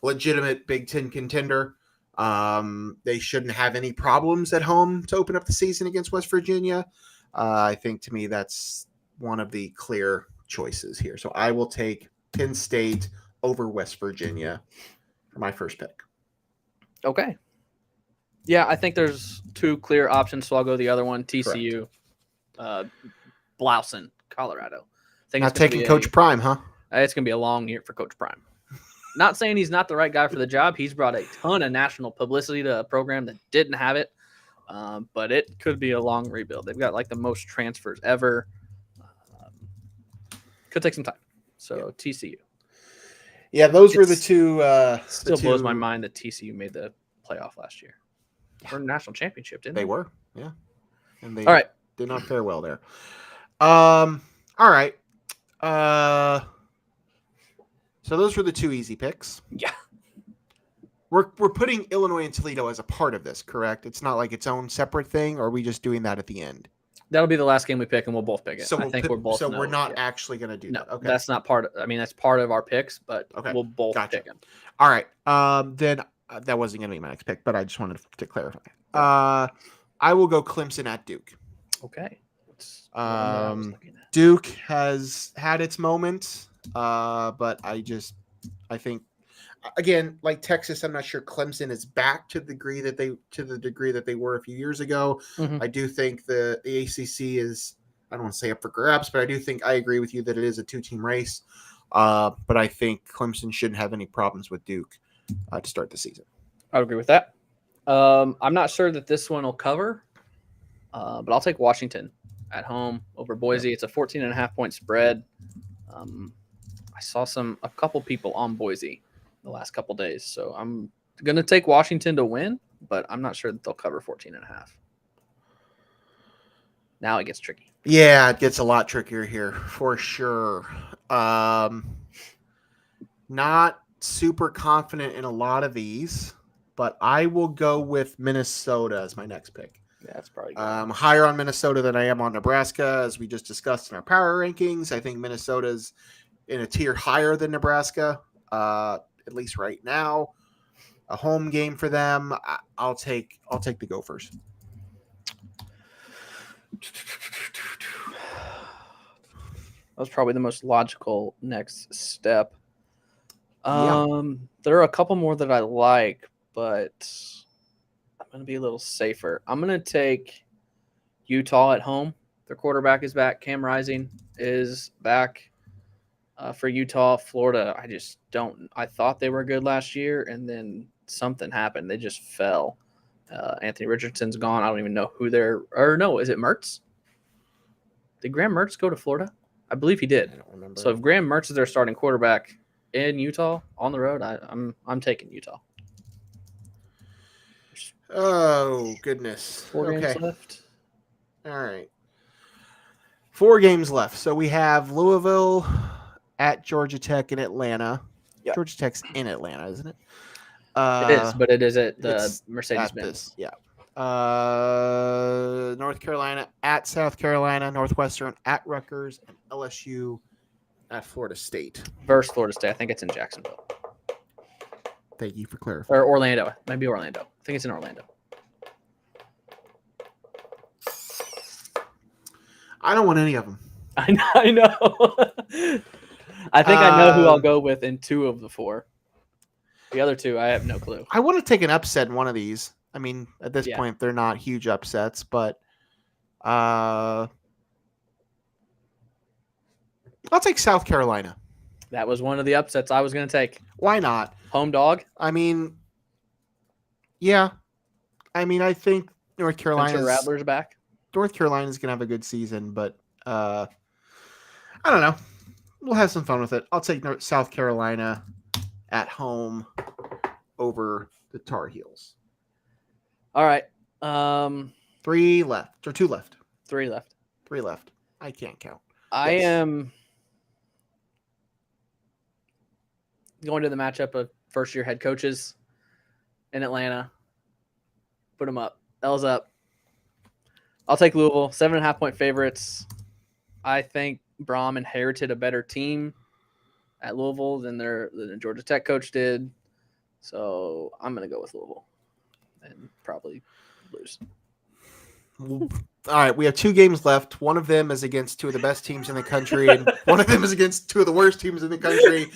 legitimate Big Ten contender. They shouldn't have any problems at home to open up the season against West Virginia. I think to me that's one of the clear choices here. So I will take Penn State over West Virginia for my first pick. Okay. Yeah, I think there's two clear options, so I'll go the other one, TCU, Blausen, Colorado. Not taking Coach Prime, huh? It's going to be a long year for Coach Prime. Not saying he's not the right guy for the job. He's brought a ton of national publicity to a program that didn't have it, but it could be a long rebuild. They've got like the most transfers ever. Could take some time. So TCU. Yeah, those were the two. Still blows my mind that TCU made the playoff last year. Or national championship, didn't they? They were, yeah. And they all right. Did not fare well there. All right. So those were the two easy picks. Yeah. We're putting Illinois and Toledo as a part of this, correct? It's not like its own separate thing, or are we just doing that at the end? That'll be the last game we pick, and we'll both pick it. So we're both. So we're not actually going to do that. Okay. That's not part of. I mean, that's part of our picks, but we'll both pick them. All right. Then that wasn't going to be my next pick, but I just wanted to clarify. I will go Clemson at Duke. Okay. Duke has had its moments, but I think again, like Texas, I'm not sure Clemson is back to the degree that they were a few years ago. Mm-hmm. I do think the ACC is, I don't want to say up for grabs, but I agree with you that it is a 2-team race. But I think Clemson shouldn't have any problems with Duke to start the season. I would agree with that. I'm not sure that this one will cover, but I'll take Washington at home over Boise. It's a 14.5-point spread. I saw a couple people on Boise the last couple days, so I'm going to take Washington to win, but I'm not sure that they'll cover 14.5. Now it gets tricky. Yeah, it gets a lot trickier here for sure. Not super confident in a lot of these, but I will go with Minnesota as my next pick. Yeah, that's probably good. I'm higher on Minnesota than I am on Nebraska, as we just discussed in our power rankings. I think Minnesota's in a tier higher than Nebraska, at least right now. A home game for them. I'll take the Gophers. That was probably the most logical next step. There are a couple more that I like, but I'm going to be a little safer. I'm going to take Utah at home. Their quarterback is back. Cam Rising is back for Utah. Florida, I thought they were good last year, and then something happened. They just fell. Anthony Richardson's gone. I don't even know who is it Mertz? Did Graham Mertz go to Florida? I believe he did. I don't remember. So if Graham Mertz is their starting quarterback in Utah on the road, I'm taking Utah. Oh, goodness. 4 games left. All right. 4 games left. So we have Louisville at Georgia Tech in Atlanta. Yep. Georgia Tech's in Atlanta, isn't it? It is, but it is at the Mercedes-Benz. Yeah. North Carolina at South Carolina, Northwestern at Rutgers, and LSU at Florida State. Versus Florida State. I think it's in Jacksonville. Thank you for clarifying. Or Orlando. Maybe Orlando. I think it's in Orlando. I don't want any of them. I know. I think I know who I'll go with in 2 of the 4. The other 2, I have no clue. I want to take an upset in one of these. I mean, at this point, they're not huge upsets, but I'll take South Carolina. That was one of the upsets I was going to take. Why not? Home dog? I mean, yeah. I mean, I think North Spencer Carolina's Rattler's back. going to have a good season, but I don't know. We'll have some fun with it. I'll take South Carolina at home over the Tar Heels. All right. 3 left or 2 left. 3 left. 3 left. I can't count. I am going to the matchup of first-year head coaches in Atlanta. Put them up. L's up. I'll take Louisville. 7.5-point favorites. I think Braum inherited a better team at Louisville than the Georgia Tech coach did. So I'm going to go with Louisville and probably lose. All right, we have 2 games left. One of them is against 2 of the best teams in the country, and one of them is against 2 of the worst teams in the country.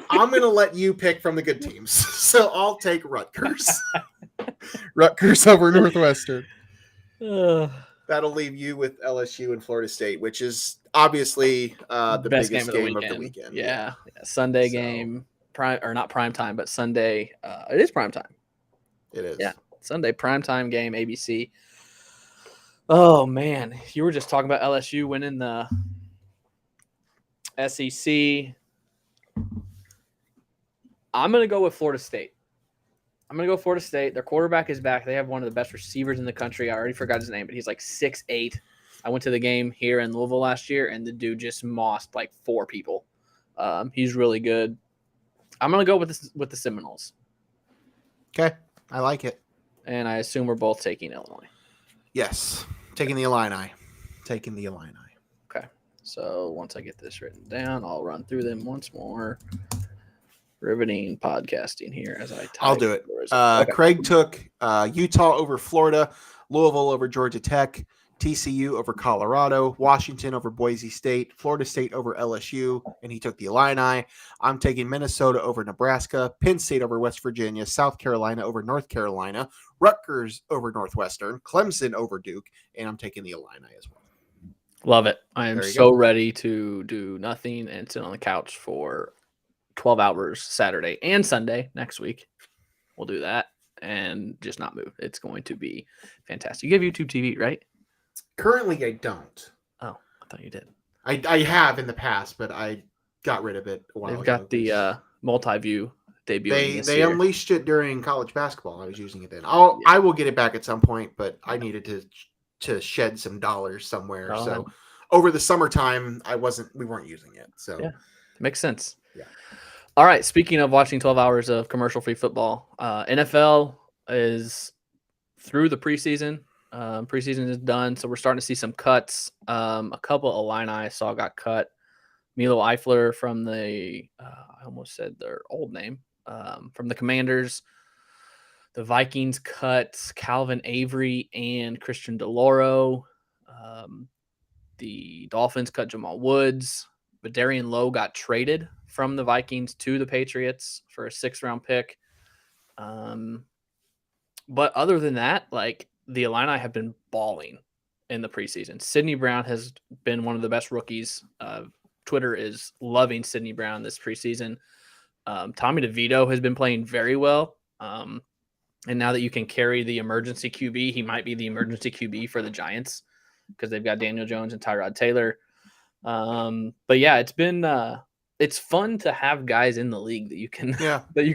I'm going to let you pick from the good teams. So I'll take Rutgers. Rutgers over Northwestern. That'll leave you with LSU and Florida State, which is obviously the best biggest game of the weekend. Yeah. Sunday game, not prime time, but Sunday. It is prime time. It is. Yeah, Sunday prime time game, ABC. Oh man, you were just talking about LSU winning the SEC. I'm gonna go with Florida State. Florida State. Their quarterback is back. They have one of the best receivers in the country. I already forgot his name, but he's like 6'8". I went to the game here in Louisville last year, and the dude just mossed like 4 people. He's really good. I'm gonna go with the Seminoles. Okay, I like it. And I assume we're both taking Illinois. Yes, taking the Illini. Okay, so once I get this written down, I'll run through them once more. Riveting podcasting here as I type. I'll do it. Okay. Craig took Utah over Florida, Louisville over Georgia Tech, TCU over Colorado, Washington over Boise State, Florida State over LSU, and he took the Illini. I'm taking Minnesota over Nebraska, Penn State over West Virginia, South Carolina over North Carolina, Rutgers over Northwestern, Clemson over Duke, and I'm taking the Illini as well. Love it. I am so ready to do nothing and sit on the couch for 12 hours Saturday and Sunday next week. We'll do that and just not move. It's going to be fantastic. You have YouTube TV, right? Currently, I don't. Oh, I thought you did. I have in the past, but I got rid of it a while ago. They've got the multi-view debut. They unleashed it during college basketball. I was using it then. I will get it back at some point, but I needed to shed some dollars somewhere. So over the summertime, we weren't using it. So yeah, makes sense. Yeah. All right. Speaking of watching 12 hours of commercial-free football, NFL is through the preseason. Preseason is done, so we're starting to see some cuts. A couple of Illini I saw got cut. Milo Eifler from I almost said their old name, from the Commanders. The Vikings cut Calvin Avery and Christian DeLauro. The Dolphins cut Jamal Woods. But Darian Lowe got traded from the Vikings to the Patriots for a 6th-round pick. But other than that, like, the Illini have been balling in the preseason. Sidney Brown has been one of the best rookies. Twitter is loving Sidney Brown this preseason. Tommy DeVito has been playing very well. And now that you can carry the emergency QB, he might be the emergency QB for the Giants because they've got Daniel Jones and Tyrod Taylor. But yeah, it's fun to have guys in the league that you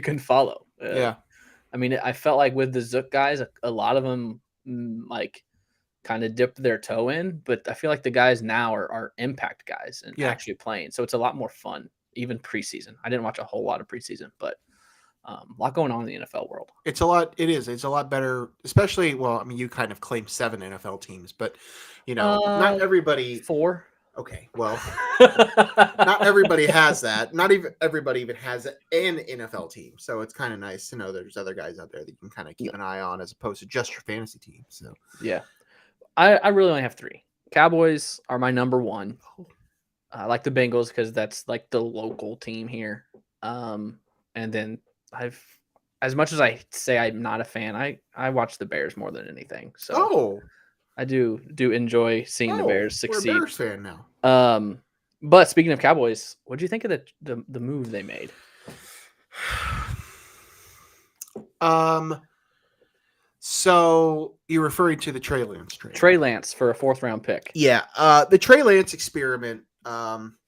can follow. I mean, I felt like with the Zook guys, a lot of them like kind of dipped their toe in, but I feel like the guys now are impact guys and actually playing. So it's a lot more fun, even preseason. I didn't watch a whole lot of preseason, but a lot going on in the NFL world. It's a lot. It is. It's a lot better, especially, well, I mean, you kind of claim 7 NFL teams, but not everybody. 4. Okay, well, not everybody has that. Not even everybody even has an NFL team. So it's kind of nice to know there's other guys out there that you can kind of keep an eye on as opposed to just your fantasy team. So yeah, I really only have 3. Cowboys are my number 1. I like the Bengals because that's like the local team here. And then as much as I say I'm not a fan, I watch the Bears more than anything. So I do enjoy seeing the Bears succeed. We're a Bears fan now. But speaking of Cowboys, what do you think of the move they made? So you're referring to the Trey Lance trade? Trey Lance for a 4th round pick. Yeah. The Trey Lance experiment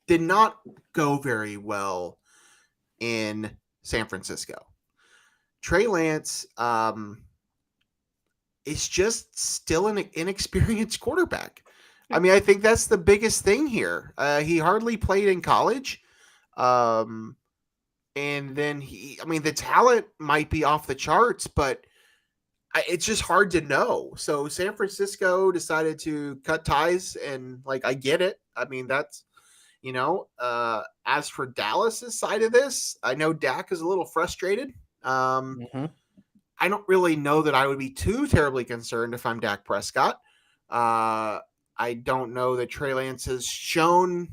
did not go very well in San Francisco. Trey Lance is just still an inexperienced quarterback. I mean, I think that's the biggest thing here. He hardly played in college. And then the talent might be off the charts, but it's just hard to know. So San Francisco decided to cut ties, and I get it. I mean, that's, as for Dallas's side of this, I know Dak is a little frustrated. I don't really know that I would be too terribly concerned if I'm Dak Prescott. I don't know that Trey Lance has shown.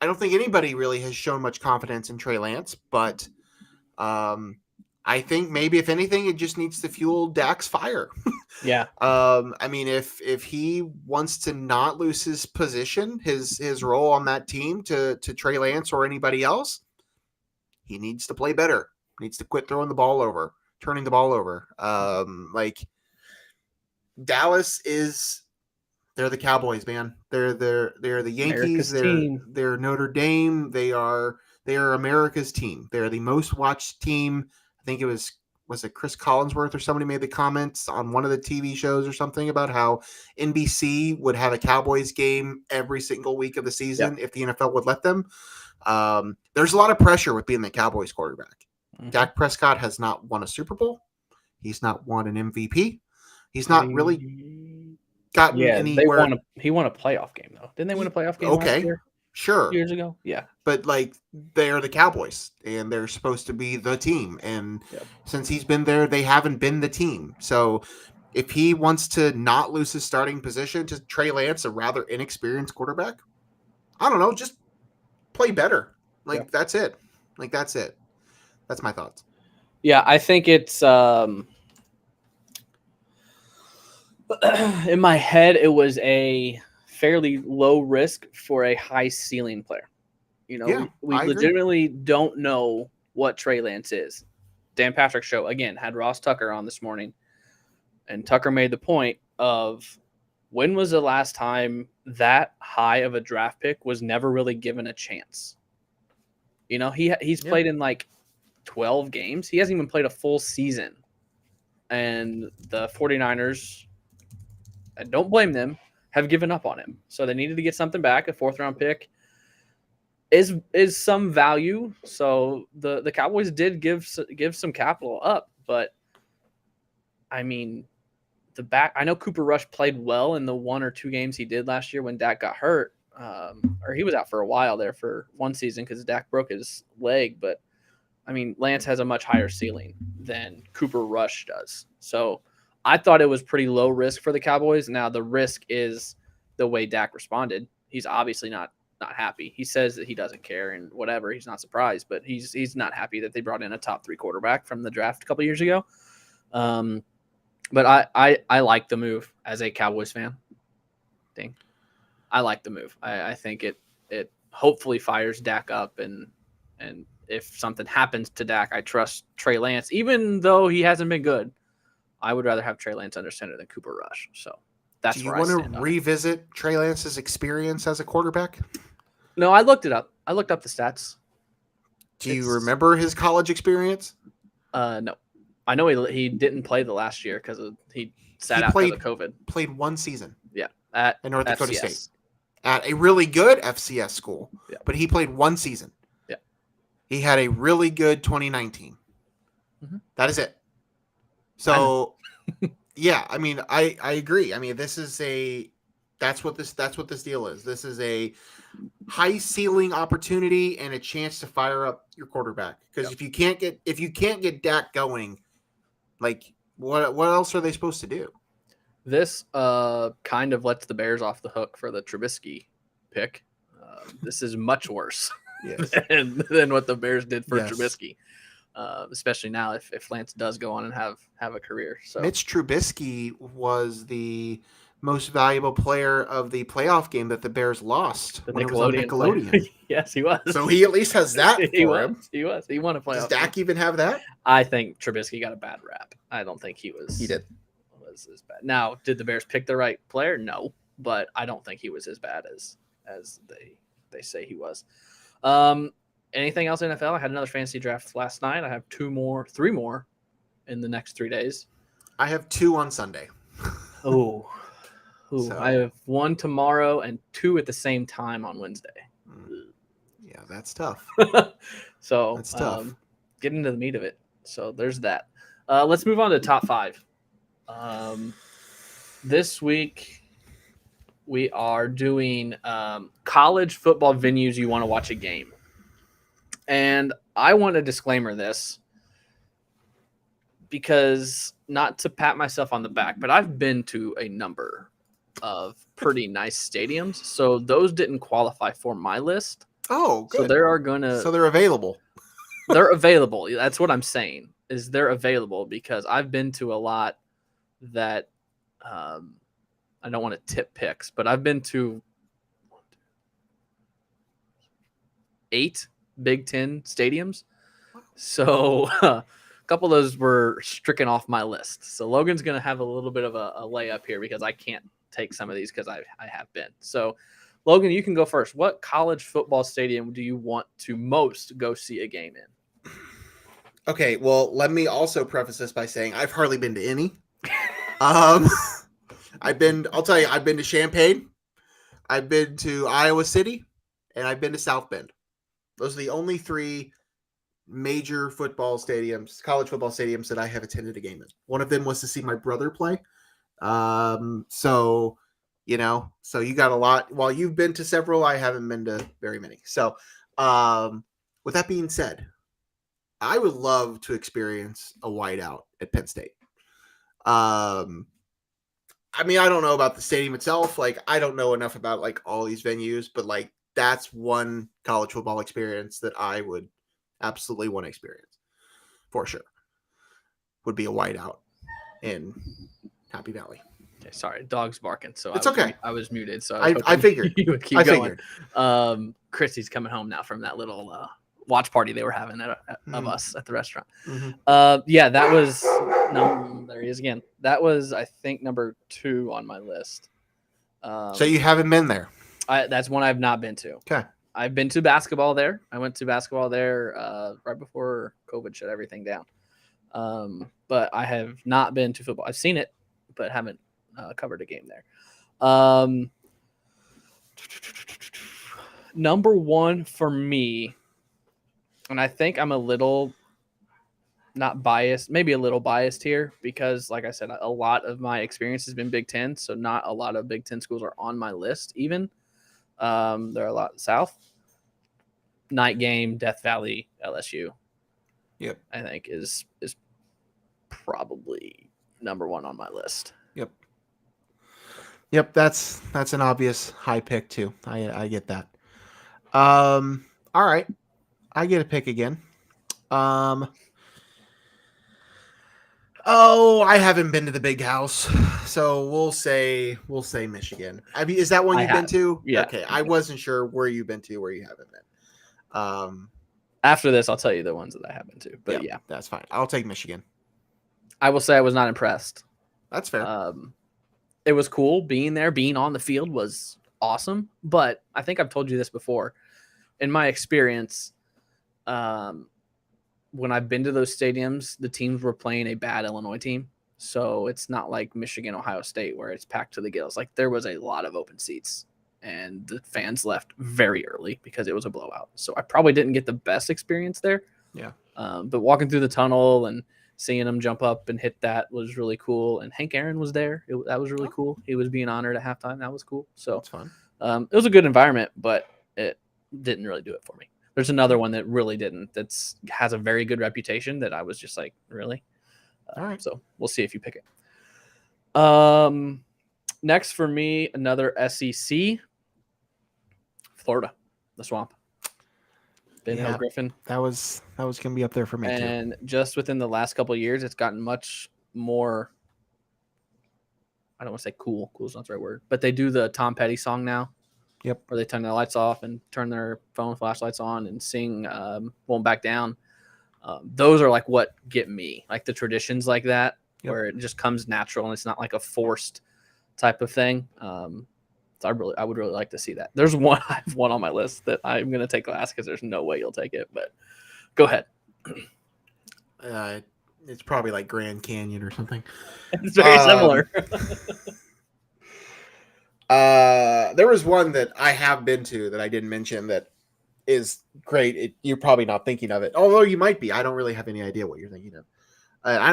I don't think anybody really has shown much confidence in Trey Lance, but I think maybe if anything, it just needs to fuel Dak's fire. Yeah. I mean, if he wants to not lose his position, his role on that team to Trey Lance or anybody else, he needs to play better. Needs to quit turning the ball over. Dallas is. They're the Cowboys, man. They're the Yankees. They're Notre Dame. They are America's team. They're the most watched team. I think it was it Chris Collinsworth or somebody made the comments on one of the TV shows or something about how NBC would have a Cowboys game every single week of the season if the NFL would let them. There's a lot of pressure with being the Cowboys quarterback. Dak Prescott has not won a Super Bowl. He's not won an MVP. He's not really gotten anywhere. He won a playoff game though. Didn't they win a playoff game last year? Sure. Years ago? Yeah. But they're the Cowboys and they're supposed to be the team. And since he's been there, they haven't been the team. So if he wants to not lose his starting position to Trey Lance, a rather inexperienced quarterback, I don't know, just play better. That's it. That's it. That's my thoughts. Yeah, I think it's in my head, it was a fairly low risk for a high ceiling player. We legitimately don't know what Trey Lance is. Dan Patrick's show, again, had Ross Tucker on this morning, and Tucker made the point of when was the last time that high of a draft pick was never really given a chance? He's played in 12 games. He hasn't even played a full season. And the 49ers, I don't blame them, have given up on him. So they needed to get something back. A 4th round pick is some value. So the Cowboys did give some capital up, but I mean, I know Cooper Rush played well in the 1 or 2 games he did last year when Dak got hurt. Or he was out for a while there for one season because Dak broke his leg. But I mean, Lance has a much higher ceiling than Cooper Rush does. So I thought it was pretty low risk for the Cowboys. Now the risk is the way Dak responded. He's obviously not happy. He says that he doesn't care and whatever. He's not surprised, but he's not happy that they brought in a top 3 quarterback from the draft a couple years ago. But I like the move as a Cowboys fan. I like the move. I think it hopefully fires Dak up, and if something happens to Dak, I trust Trey Lance, even though he hasn't been good. I would rather have Trey Lance under center than Cooper Rush. So that's Do you want to revisit Trey Lance's experience as a quarterback? No, I looked it up. I looked up the stats. Do you remember his college experience? No. I know he didn't play the last year because he sat out because of COVID. Played 1 season. Yeah. At North Dakota State. At a really good FCS school. Yeah. But he played 1 season. Yeah. He had a really good 2019. Mm-hmm. That is it. So, yeah, I mean, I agree. I mean, that's what this deal is. This is a high ceiling opportunity and a chance to fire up your quarterback. Because if you can't get Dak going, what else are they supposed to do? This kind of lets the Bears off the hook for the Trubisky pick. This is much worse than what the Bears did for Trubisky. Especially now if Lance does go on and have a career. So Mitch Trubisky was the most valuable player of the playoff game that the Bears lost The when it was on Nickelodeon. Player. Nickelodeon. Yes, he was. So he at least has that he for was. him. He was. He won a playoff. Does Dak even have that? I think Trubisky got a bad rap. I don't think he was. He did. Was as bad. Now, did the Bears pick the right player? No, but I don't think he was as bad as they say he was. Anything else NFL? I had another fantasy draft last night. I have three more in the next 3 days. I have 2 on Sunday. Oh, So- I have 1 tomorrow and 2 at the same time on Wednesday. Yeah, that's tough. So That's tough. Get into the meat of it. So there's that. Let's move on to top 5. This week we are doing college football venues you want to watch a game. And I want to disclaimer this because not to pat myself on the back, but I've been to a number of pretty nice stadiums. So those didn't qualify for my list. Oh, good. So they're available. They're available. That's what I'm saying is they're available because I've been to a lot that I don't want to tip picks, but I've been to 8 Big Ten stadiums. So a couple of those were stricken off my list. So Logan's going to have a little bit of a layup here because I can't take some of these because I have been. So Logan, you can go first. What college football stadium do you want to most go see a game in? Okay, well, let me also preface this by saying I've hardly been to any. I'll tell you, I've been to Champaign, I've been to Iowa City, and I've been to South Bend. Those are the only 3 major football stadiums, college football stadiums that I have attended a game in. One of them was to see my brother play. So you got a lot. While you've been to several, I haven't been to very many. So, with that being said, I would love to experience a whiteout at Penn State. I don't know about the stadium itself. Like, I don't know enough about like all these venues, but like that's one college football experience that I would absolutely want to experience for sure. Would be a whiteout in Happy Valley. Okay, sorry, dog's barking. So it's okay. I was muted, so I figured you would keep going. Christy's coming home now from that little watch party they were having of us at the restaurant. Mm-hmm. Yeah, that was there he is again. That was I think number 2 on my list. So you haven't been there? That's one I've not been to. Okay. I've been to basketball there. I went to basketball there right before COVID shut everything down. But I have not been to football. I've seen it, but haven't covered a game there. Number 1 for me, and I think I'm a little not biased, maybe a little biased here because, like I said, a lot of my experience has been Big Ten, so not a lot of Big Ten schools are on my list even. There are a lot south. Night game, Death Valley, LSU. Yep. I think is probably number 1 on my list. Yep, that's an obvious high pick too. I get that. All right. I get a pick again. I haven't been to the Big House, so we'll say Michigan. I mean, is that one you've been to? Yeah. Okay. I wasn't sure where you've been to, where you haven't been. After this, I'll tell you the ones that I have been to. But yeah, that's fine. I'll take Michigan. I will say I was not impressed. That's fair. It was cool being there. Being on the field was awesome. But I think I've told you this before. In my experience, when I've been to those stadiums, the teams were playing a bad Illinois team. So it's not like Michigan, Ohio State, where it's packed to the gills. Like there was a lot of open seats. And the fans left very early because it was a blowout. So I probably didn't get the best experience there. Yeah. But walking through the tunnel and seeing him jump up and hit that was really cool. And Hank Aaron was there. That was really cool. He was being honored at halftime. That was cool. So that's fun. It was a good environment, but it didn't really do it for me. There's another one that really didn't. Has a very good reputation that I was just like, really? All right. So we'll see if you pick it. Next for me, another SEC. Florida, the Swamp. Ben Hill Griffin. That was going to be up there for me too. And just within the last couple of years, it's gotten much more I don't want to say cool. Cool's not the right word. But they do the Tom Petty song now. Yep. Where they turn their lights off and turn their phone flashlights on and sing Won't Back Down. Those are like what get me. Like the traditions like that, where it just comes natural and it's not like a forced type of thing. So I would really like to see that. There's one I have one on my list that I'm gonna take last because there's no way you'll take it. But go ahead. It's probably like Grand Canyon or something. It's very similar. There was one that I have been to that I didn't mention that is great. You're probably not thinking of it, although you might be. I don't really have any idea what you're thinking of.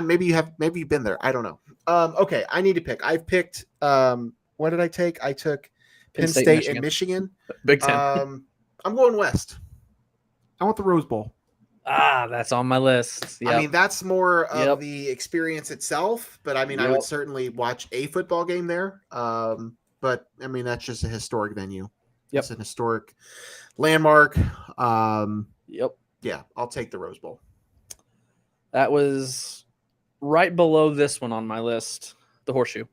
Maybe you've been there. I don't know. Okay, I need to pick. I've picked. What did I take? I took Penn State and Michigan. Big Ten. I'm going West. I want the Rose Bowl. That's on my list. Yep. I mean, that's more of the experience itself, but I mean, I would certainly watch a football game there. But I mean, that's just a historic venue. Yep. It's an historic landmark. Yeah, I'll take the Rose Bowl. That was right below this one on my list, the Horseshoe.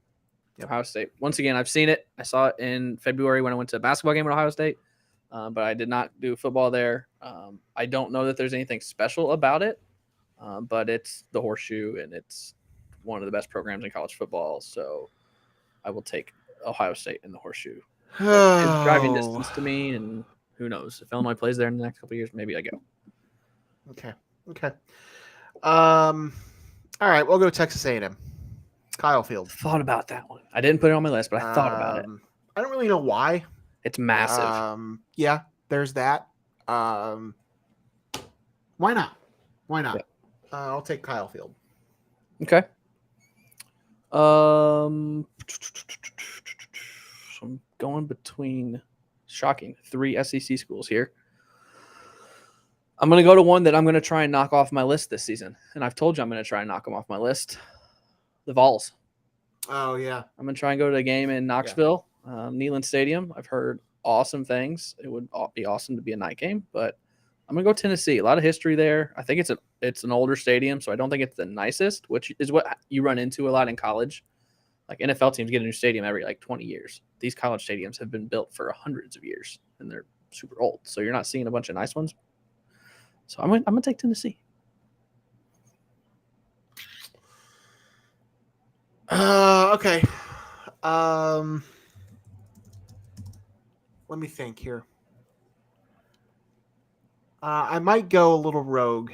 Ohio State. Once again, I've seen it. I saw it in February when I went to a basketball game at Ohio State, but I did not do football there. I don't know that there's anything special about it, but it's the Horseshoe, and it's one of the best programs in college football. So I will take Ohio State and the Horseshoe. It's driving distance to me, and who knows? If Illinois plays there in the next couple of years, maybe I go. Okay. All right, we'll go Texas A&M. Kyle Field. Thought about that one. I didn't put it on my list, but I thought about it. I don't really know why. It's massive. Yeah, there's that. Why not? Yeah. I'll take Kyle Field. Okay. So I'm going between shocking 3 SEC schools here. I'm going to go to one that I'm going to try and knock off my list this season. And I've told you I'm going to try and knock them off my list. The Vols. Oh, yeah. I'm going to try and go to a game in Knoxville, Neyland Stadium. I've heard awesome things. It would be awesome to be a night game, but I'm going to go Tennessee. A lot of history there. I think it's an older stadium, so I don't think it's the nicest, which is what you run into a lot in college. Like NFL teams get a new stadium every 20 years. These college stadiums have been built for hundreds of years, and they're super old. So you're not seeing a bunch of nice ones. So I'm going to take Tennessee. Okay. Let me think here. I might go a little rogue.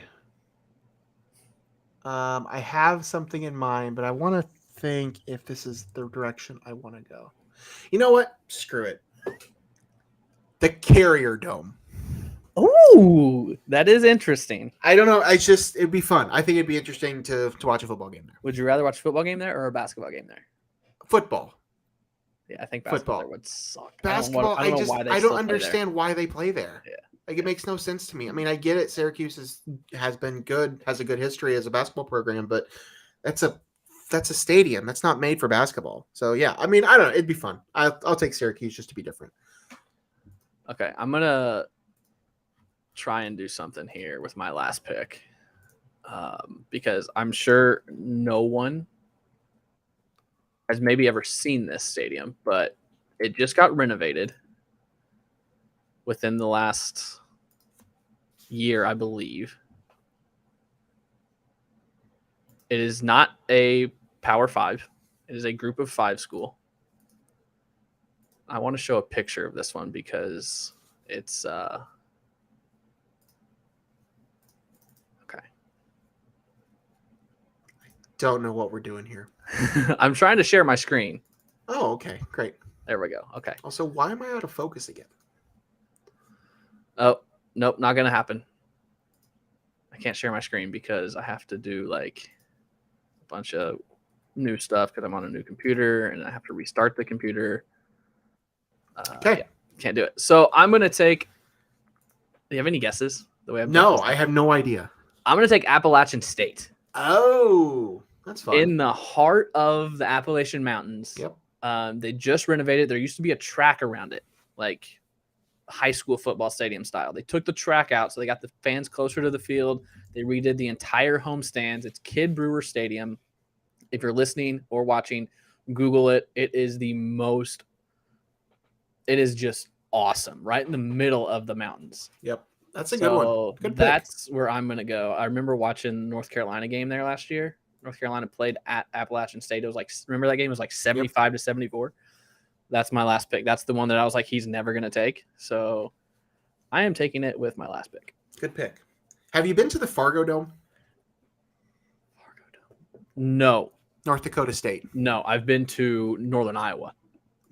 I have something in mind, but I want to think if this is the direction I want to go. You know what? Screw it. The Carrier Dome. Ooh, that is interesting. I don't know. It'd be fun. I think it'd be interesting to watch a football game there. Would you rather watch a football game there or a basketball game there? Football. Yeah, I think basketball there would suck. Basketball, I don't understand why they play there. Yeah. It makes no sense to me. I mean, I get it. Syracuse has been good, has a good history as a basketball program, but that's a stadium. That's not made for basketball. So yeah, I mean, I don't know. It'd be fun. I'll take Syracuse just to be different. Okay, I'm gonna try and do something here with my last pick, because I'm sure no one has maybe ever seen this stadium, but it just got renovated within the last year, I believe. It is not a Power 5. It is a Group of 5 school. I want to show a picture of this one because it's okay. Don't know what we're doing here. I'm trying to share my screen. Oh, okay. Great. There we go. Okay. Also, why am I out of focus again? Oh, nope, not going to happen. I can't share my screen because I have to do a bunch of new stuff because I'm on a new computer and I have to restart the computer. Okay. Yeah, can't do it. So I'm going to take. Do you have any guesses? No, I have no idea. I'm going to take Appalachian State. Oh, that's fun. In the heart of the Appalachian Mountains. Yep. They just renovated. There used to be a track around it, like high school football stadium style. They took the track out, so they got the fans closer to the field. They redid the entire home stands. It's Kid Brewer Stadium. If you're listening or watching, Google it. It is just awesome, right in the middle of the mountains. Yep. That's a good one. Good pick. That's where I'm going to go. I remember watching North Carolina game there last year. North Carolina played at Appalachian State. It was like, remember that game? It was like 75 to 74. That's my last pick. That's the one that I was like, he's never going to take. So I am taking it with my last pick. Good pick. Have you been to the Fargo Dome? No. North Dakota State. No, I've been to Northern Iowa.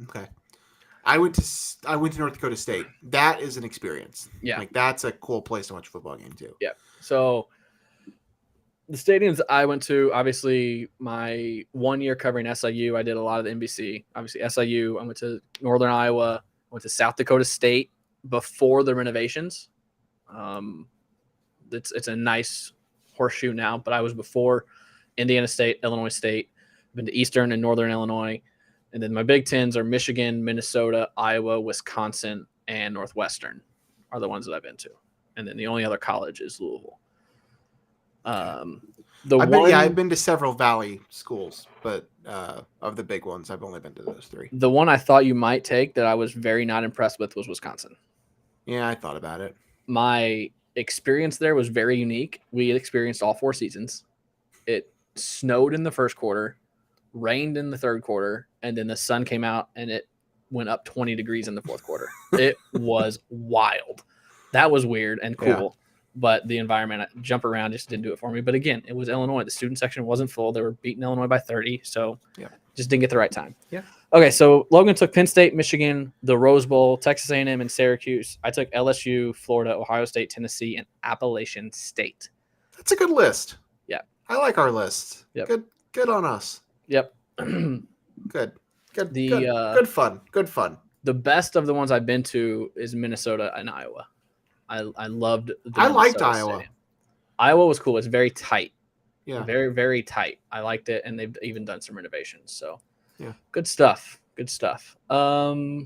Okay. I went to North Dakota State. That is an experience. Yeah. Like that's a cool place to watch a football game too. Yeah. So the stadiums I went to, obviously my 1 year covering SIU, I did a lot of the NBC. Obviously SIU, I went to Northern Iowa, went to South Dakota State before the renovations. It's a nice horseshoe now, but I was before Indiana State, Illinois State. I've been to Eastern and Northern Illinois. And then my Big Tens are Michigan, Minnesota, Iowa, Wisconsin, and Northwestern are the ones that I've been to. And then the only other college is Louisville. I've been to several Valley schools, but of the big ones, I've only been to those three. The one I thought you might take that I was very not impressed with was Wisconsin. Yeah, I thought about it. My experience there was very unique. We had experienced all 4 seasons. It snowed in the first quarter, rained in the third quarter, and then the sun came out and it went up 20 degrees in the fourth quarter. It was wild. That was weird and cool. Yeah. But the environment, jump around, just didn't do it for me. But again, it was Illinois. The student section wasn't full. They were beating Illinois by 30. So just didn't get the right time. Yeah. Okay, so Logan took Penn State, Michigan, the Rose Bowl, Texas A&M, and Syracuse. I took LSU, Florida, Ohio State, Tennessee, and Appalachian State. That's a good list. Yeah. I like our list. Yep. Good on us. Yep. Good fun. Good fun. The best of the ones I've been to is Minnesota and Iowa. I loved. I liked Iowa. Stadium. Iowa was cool. It's very tight. Yeah. Very, very tight. I liked it, and they've even done some renovations. So, yeah, good stuff. Good stuff. We're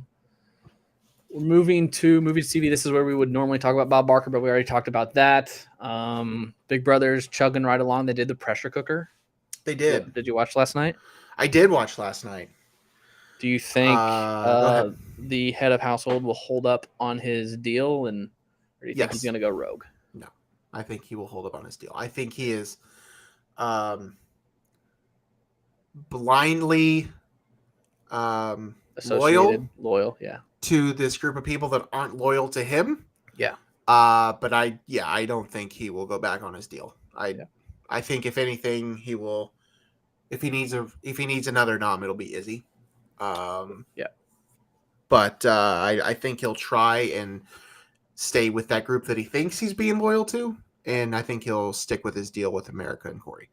moving to movie TV. This is where we would normally talk about Bob Barker, but we already talked about that. Big Brother's chugging right along. They did the pressure cooker. They did. Did you watch last night? I did watch last night. Do you think the head of household will hold up on his deal, or do you think he's going to go rogue? No, I think he will hold up on his deal. I think he is blindly loyal, yeah, to this group of people that aren't loyal to him. Yeah. But I don't think he will go back on his deal. I think if anything, he will. If he needs another nom, it'll be Izzy. But I think he'll try and stay with that group that he thinks he's being loyal to, and I think he'll stick with his deal with America and Corey.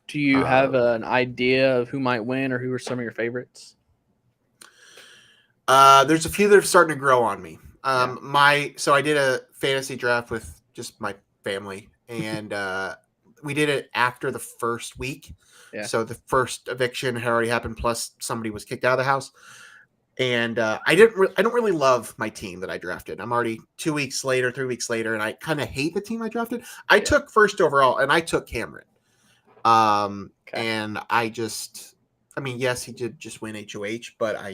Do you have an idea of who might win, or who are some of your favorites? There's a few that are starting to grow on me. So I did a fantasy draft with just my family, and we did it after the first week. Yeah. So the first eviction had already happened, plus somebody was kicked out of the house. And I don't really love my team that I drafted. I'm already 3 weeks later, and I kind of hate the team I drafted. I took first overall, and I took Cameron. And yes, he did just win HOH, but I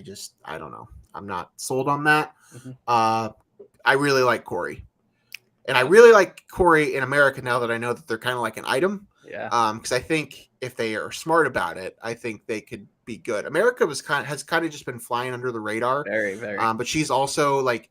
don't know. I'm not sold on that. Mm-hmm. I really like Corey. And I really like Corey in America now that I know that they're kind of like an item. Yeah. Because I think if they are smart about it, I think they could be good. America has kind of just been flying under the radar. Very, very. But she's also like,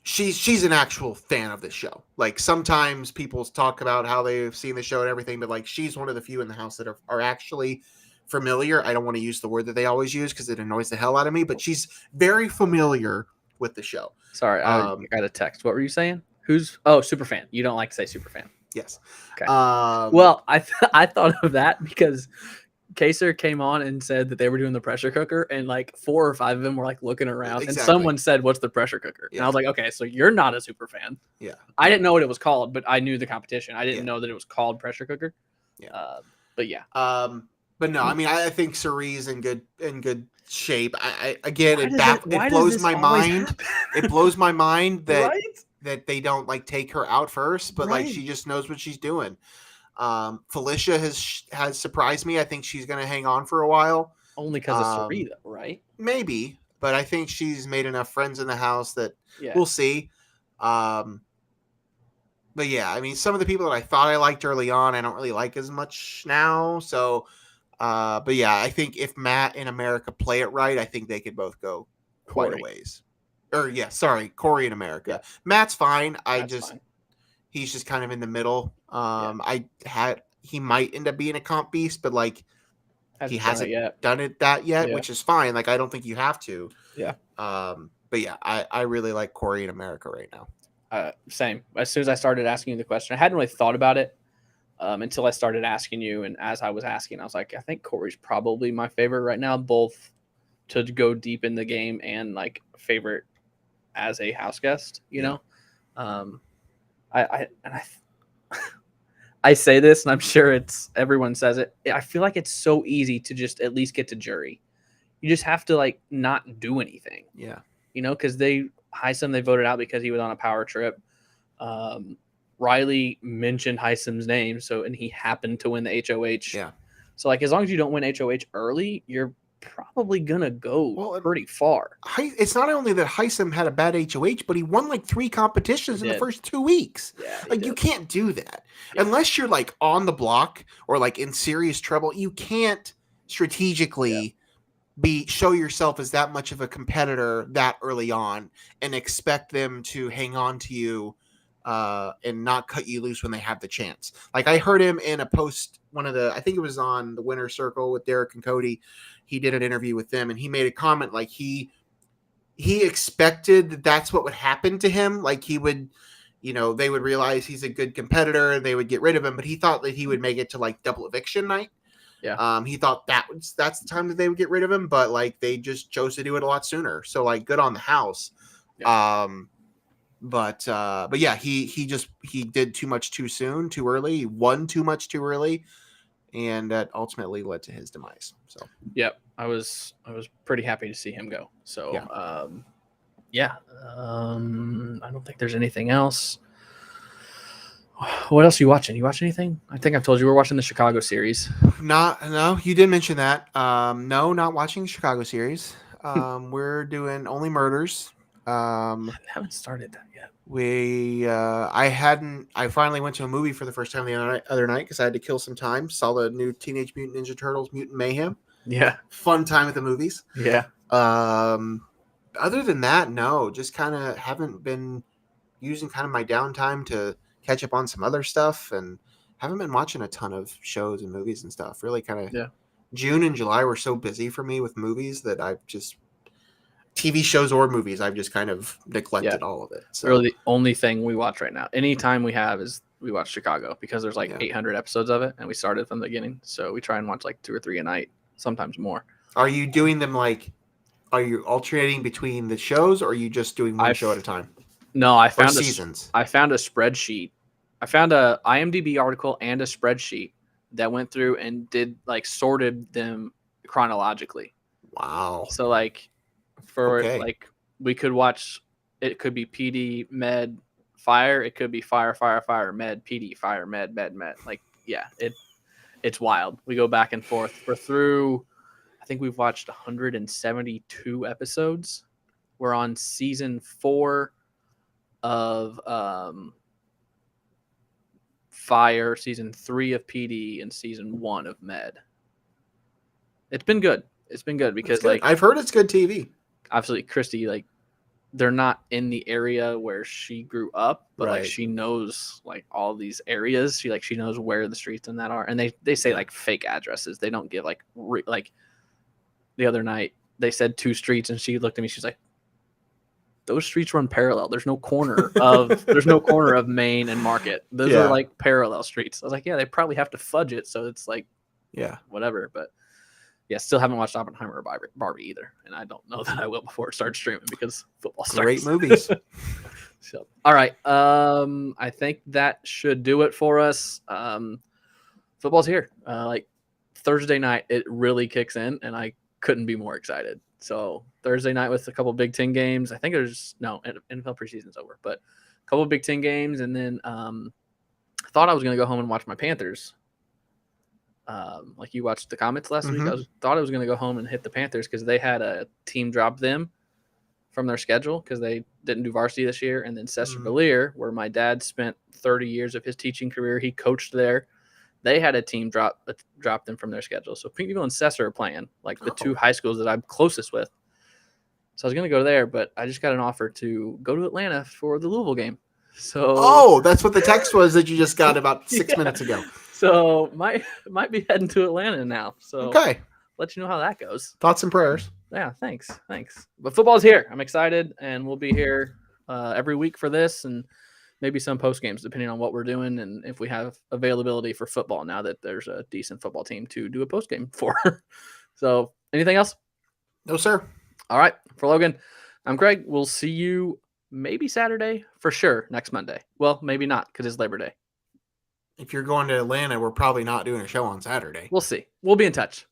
she's an actual fan of this show. Like sometimes people talk about how they've seen the show and everything, but like she's one of the few in the house that are actually familiar. I don't want to use the word that they always use because it annoys the hell out of me, but she's very familiar with the show. Sorry, I got a text. What were you saying? Super fan. You don't like to say super fan. Yes. Okay. Well, I thought of that because Kaser came on and said that they were doing the pressure cooker, and like 4 or 5 of them were like looking around, and someone said, "What's the pressure cooker?" Yeah. And I was like, "Okay, so you're not a super fan." Yeah. I didn't know what it was called, but I knew the competition. I didn't know that it was called pressure cooker. Yeah. But yeah. But no, I mean, I think Cerie's in good shape. It blows my mind. It blows my mind that. Right? That they don't like take her out first, but like she just knows what she's doing. Felicia has surprised me. I think she's going to hang on for a while. Only because of Sarita, right? Maybe, but I think she's made enough friends in the house that we'll see. But yeah, I mean, some of the people that I thought I liked early on, I don't really like as much now. So, but yeah, I think if Matt and America play it right, I think they could both go quite a ways. Or yeah, sorry, Corey and America. Yeah. Matt's fine. He's just kind of in the middle. He might end up being a comp beast, but like he hasn't done it yet, which is fine. Like I don't think you have to. Yeah. But yeah, I really like Corey and America right now. Same. As soon as I started asking you the question, I hadn't really thought about it until I started asking you. And as I was asking, I was like, I think Corey's probably my favorite right now, both to go deep in the game and like favorite as a house guest, you know? I say this, and I'm sure everyone says it. I feel like it's so easy to just at least get to jury. You just have to like not do anything. Yeah. You know, because Heisem, they voted out because he was on a power trip. Riley mentioned Heisem's name, and he happened to win the HOH. Yeah. So like as long as you don't win HOH early, you're probably gonna go pretty far. It's not only that Heisem had a bad HOH, but he won like 3 competitions in the first 2 weeks. Yeah, like you can't do that unless you're like on the block or like in serious trouble. You can't strategically show yourself as that much of a competitor that early on and expect them to hang on to you and not cut you loose when they have the chance. Like I heard him in a post, I think it was on the Winner's Circle with Derek and Cody. He did an interview with them and he made a comment like he expected that's what would happen to him. Like he would, they would realize he's a good competitor and they would get rid of him, but he thought that he would make it to like double eviction night. Yeah. He thought that's the time that they would get rid of him, but like they just chose to do it a lot sooner. So like good on the house. Yeah. But yeah, he did too much too soon, too early. He won too much too early, and that ultimately led to his demise. So yep, I was pretty happy to see him go. So I don't think there's anything else. What else are you watching? You watch anything? I think I've told you we're watching the Chicago series. No, you did mention that. No, not watching the Chicago series. We're doing Only Murders. I haven't started that yet. I finally went to a movie for the first time the other night because I had to kill some time. Saw the new Teenage Mutant Ninja Turtles Mutant Mayhem. Yeah. Fun time at the movies. Yeah. Other than that, no, just kind of haven't been using kind of my downtime to catch up on some other stuff and haven't been watching a ton of shows and movies and stuff. Really kind of June and July were so busy for me with movies that I've just TV shows or movies, I've just kind of neglected all of it. So really the only thing we watch right now, anytime we have, is we watch Chicago because there's like 800 episodes of it and we started from the beginning. So we try and watch like 2 or 3 a night, sometimes more. Are you doing them are you alternating between the shows or are you just doing one show at a time? No, I found seasons. I found a spreadsheet. I found a IMDb article and a spreadsheet that went through and did like sorted them chronologically. Wow. So like like we could watch, it could be PD, med, fire. It could be fire, med, PD, fire, med. Like, yeah, it's wild. We go back and forth. We're through, I think we've watched 172 episodes. We're on season 4 of fire, season 3 of PD, and season 1 of med. It's been good. It's been good because like I've heard it's good TV. Obviously, Christy, like they're not in the area where she grew up, but like she knows like all these areas. She knows where the streets and that are, and they say like fake addresses. They don't give like like the other night they said 2 streets, and she looked at me. She's like, "Those streets run parallel. There's no corner of Main and Market. Those are like parallel streets." I was like, "Yeah, they probably have to fudge it, so it's like whatever." But yeah, still haven't watched Oppenheimer or Barbie either, and I don't know that I will before it starts streaming because football starts. Great movies. So, all right, I think that should do it for us. Football's here. Like Thursday night, it really kicks in, and I couldn't be more excited. So Thursday night with a couple Big Ten games. I think NFL preseason's over, but a couple Big Ten games, and then I thought I was going to go home and watch my Panthers. Like you watched the Comets last week. Thought I was going to go home and hit the Panthers because they had a team drop them from their schedule because they didn't do varsity this year. And then Cesar Villiers, where my dad spent 30 years of his teaching career, he coached there. They had a team drop them from their schedule. So Pinckneyville and Cesar are playing, like the two high schools that I'm closest with. So I was going to go there, but I just got an offer to go to Atlanta for the Louisville game. So that's what the text was that you just got about 6 minutes ago. So might be heading to Atlanta now. So okay, let you know how that goes. Thoughts and prayers. Yeah, thanks. But football's here. I'm excited, and we'll be here every week for this, and maybe some post games depending on what we're doing and if we have availability for football now that there's a decent football team to do a post game for. So, anything else? No, sir. All right. For Logan, I'm Greg. We'll see you maybe Saturday for sure next Monday. Well, maybe not because it's Labor Day. If you're going to Atlanta, we're probably not doing a show on Saturday. We'll see. We'll be in touch.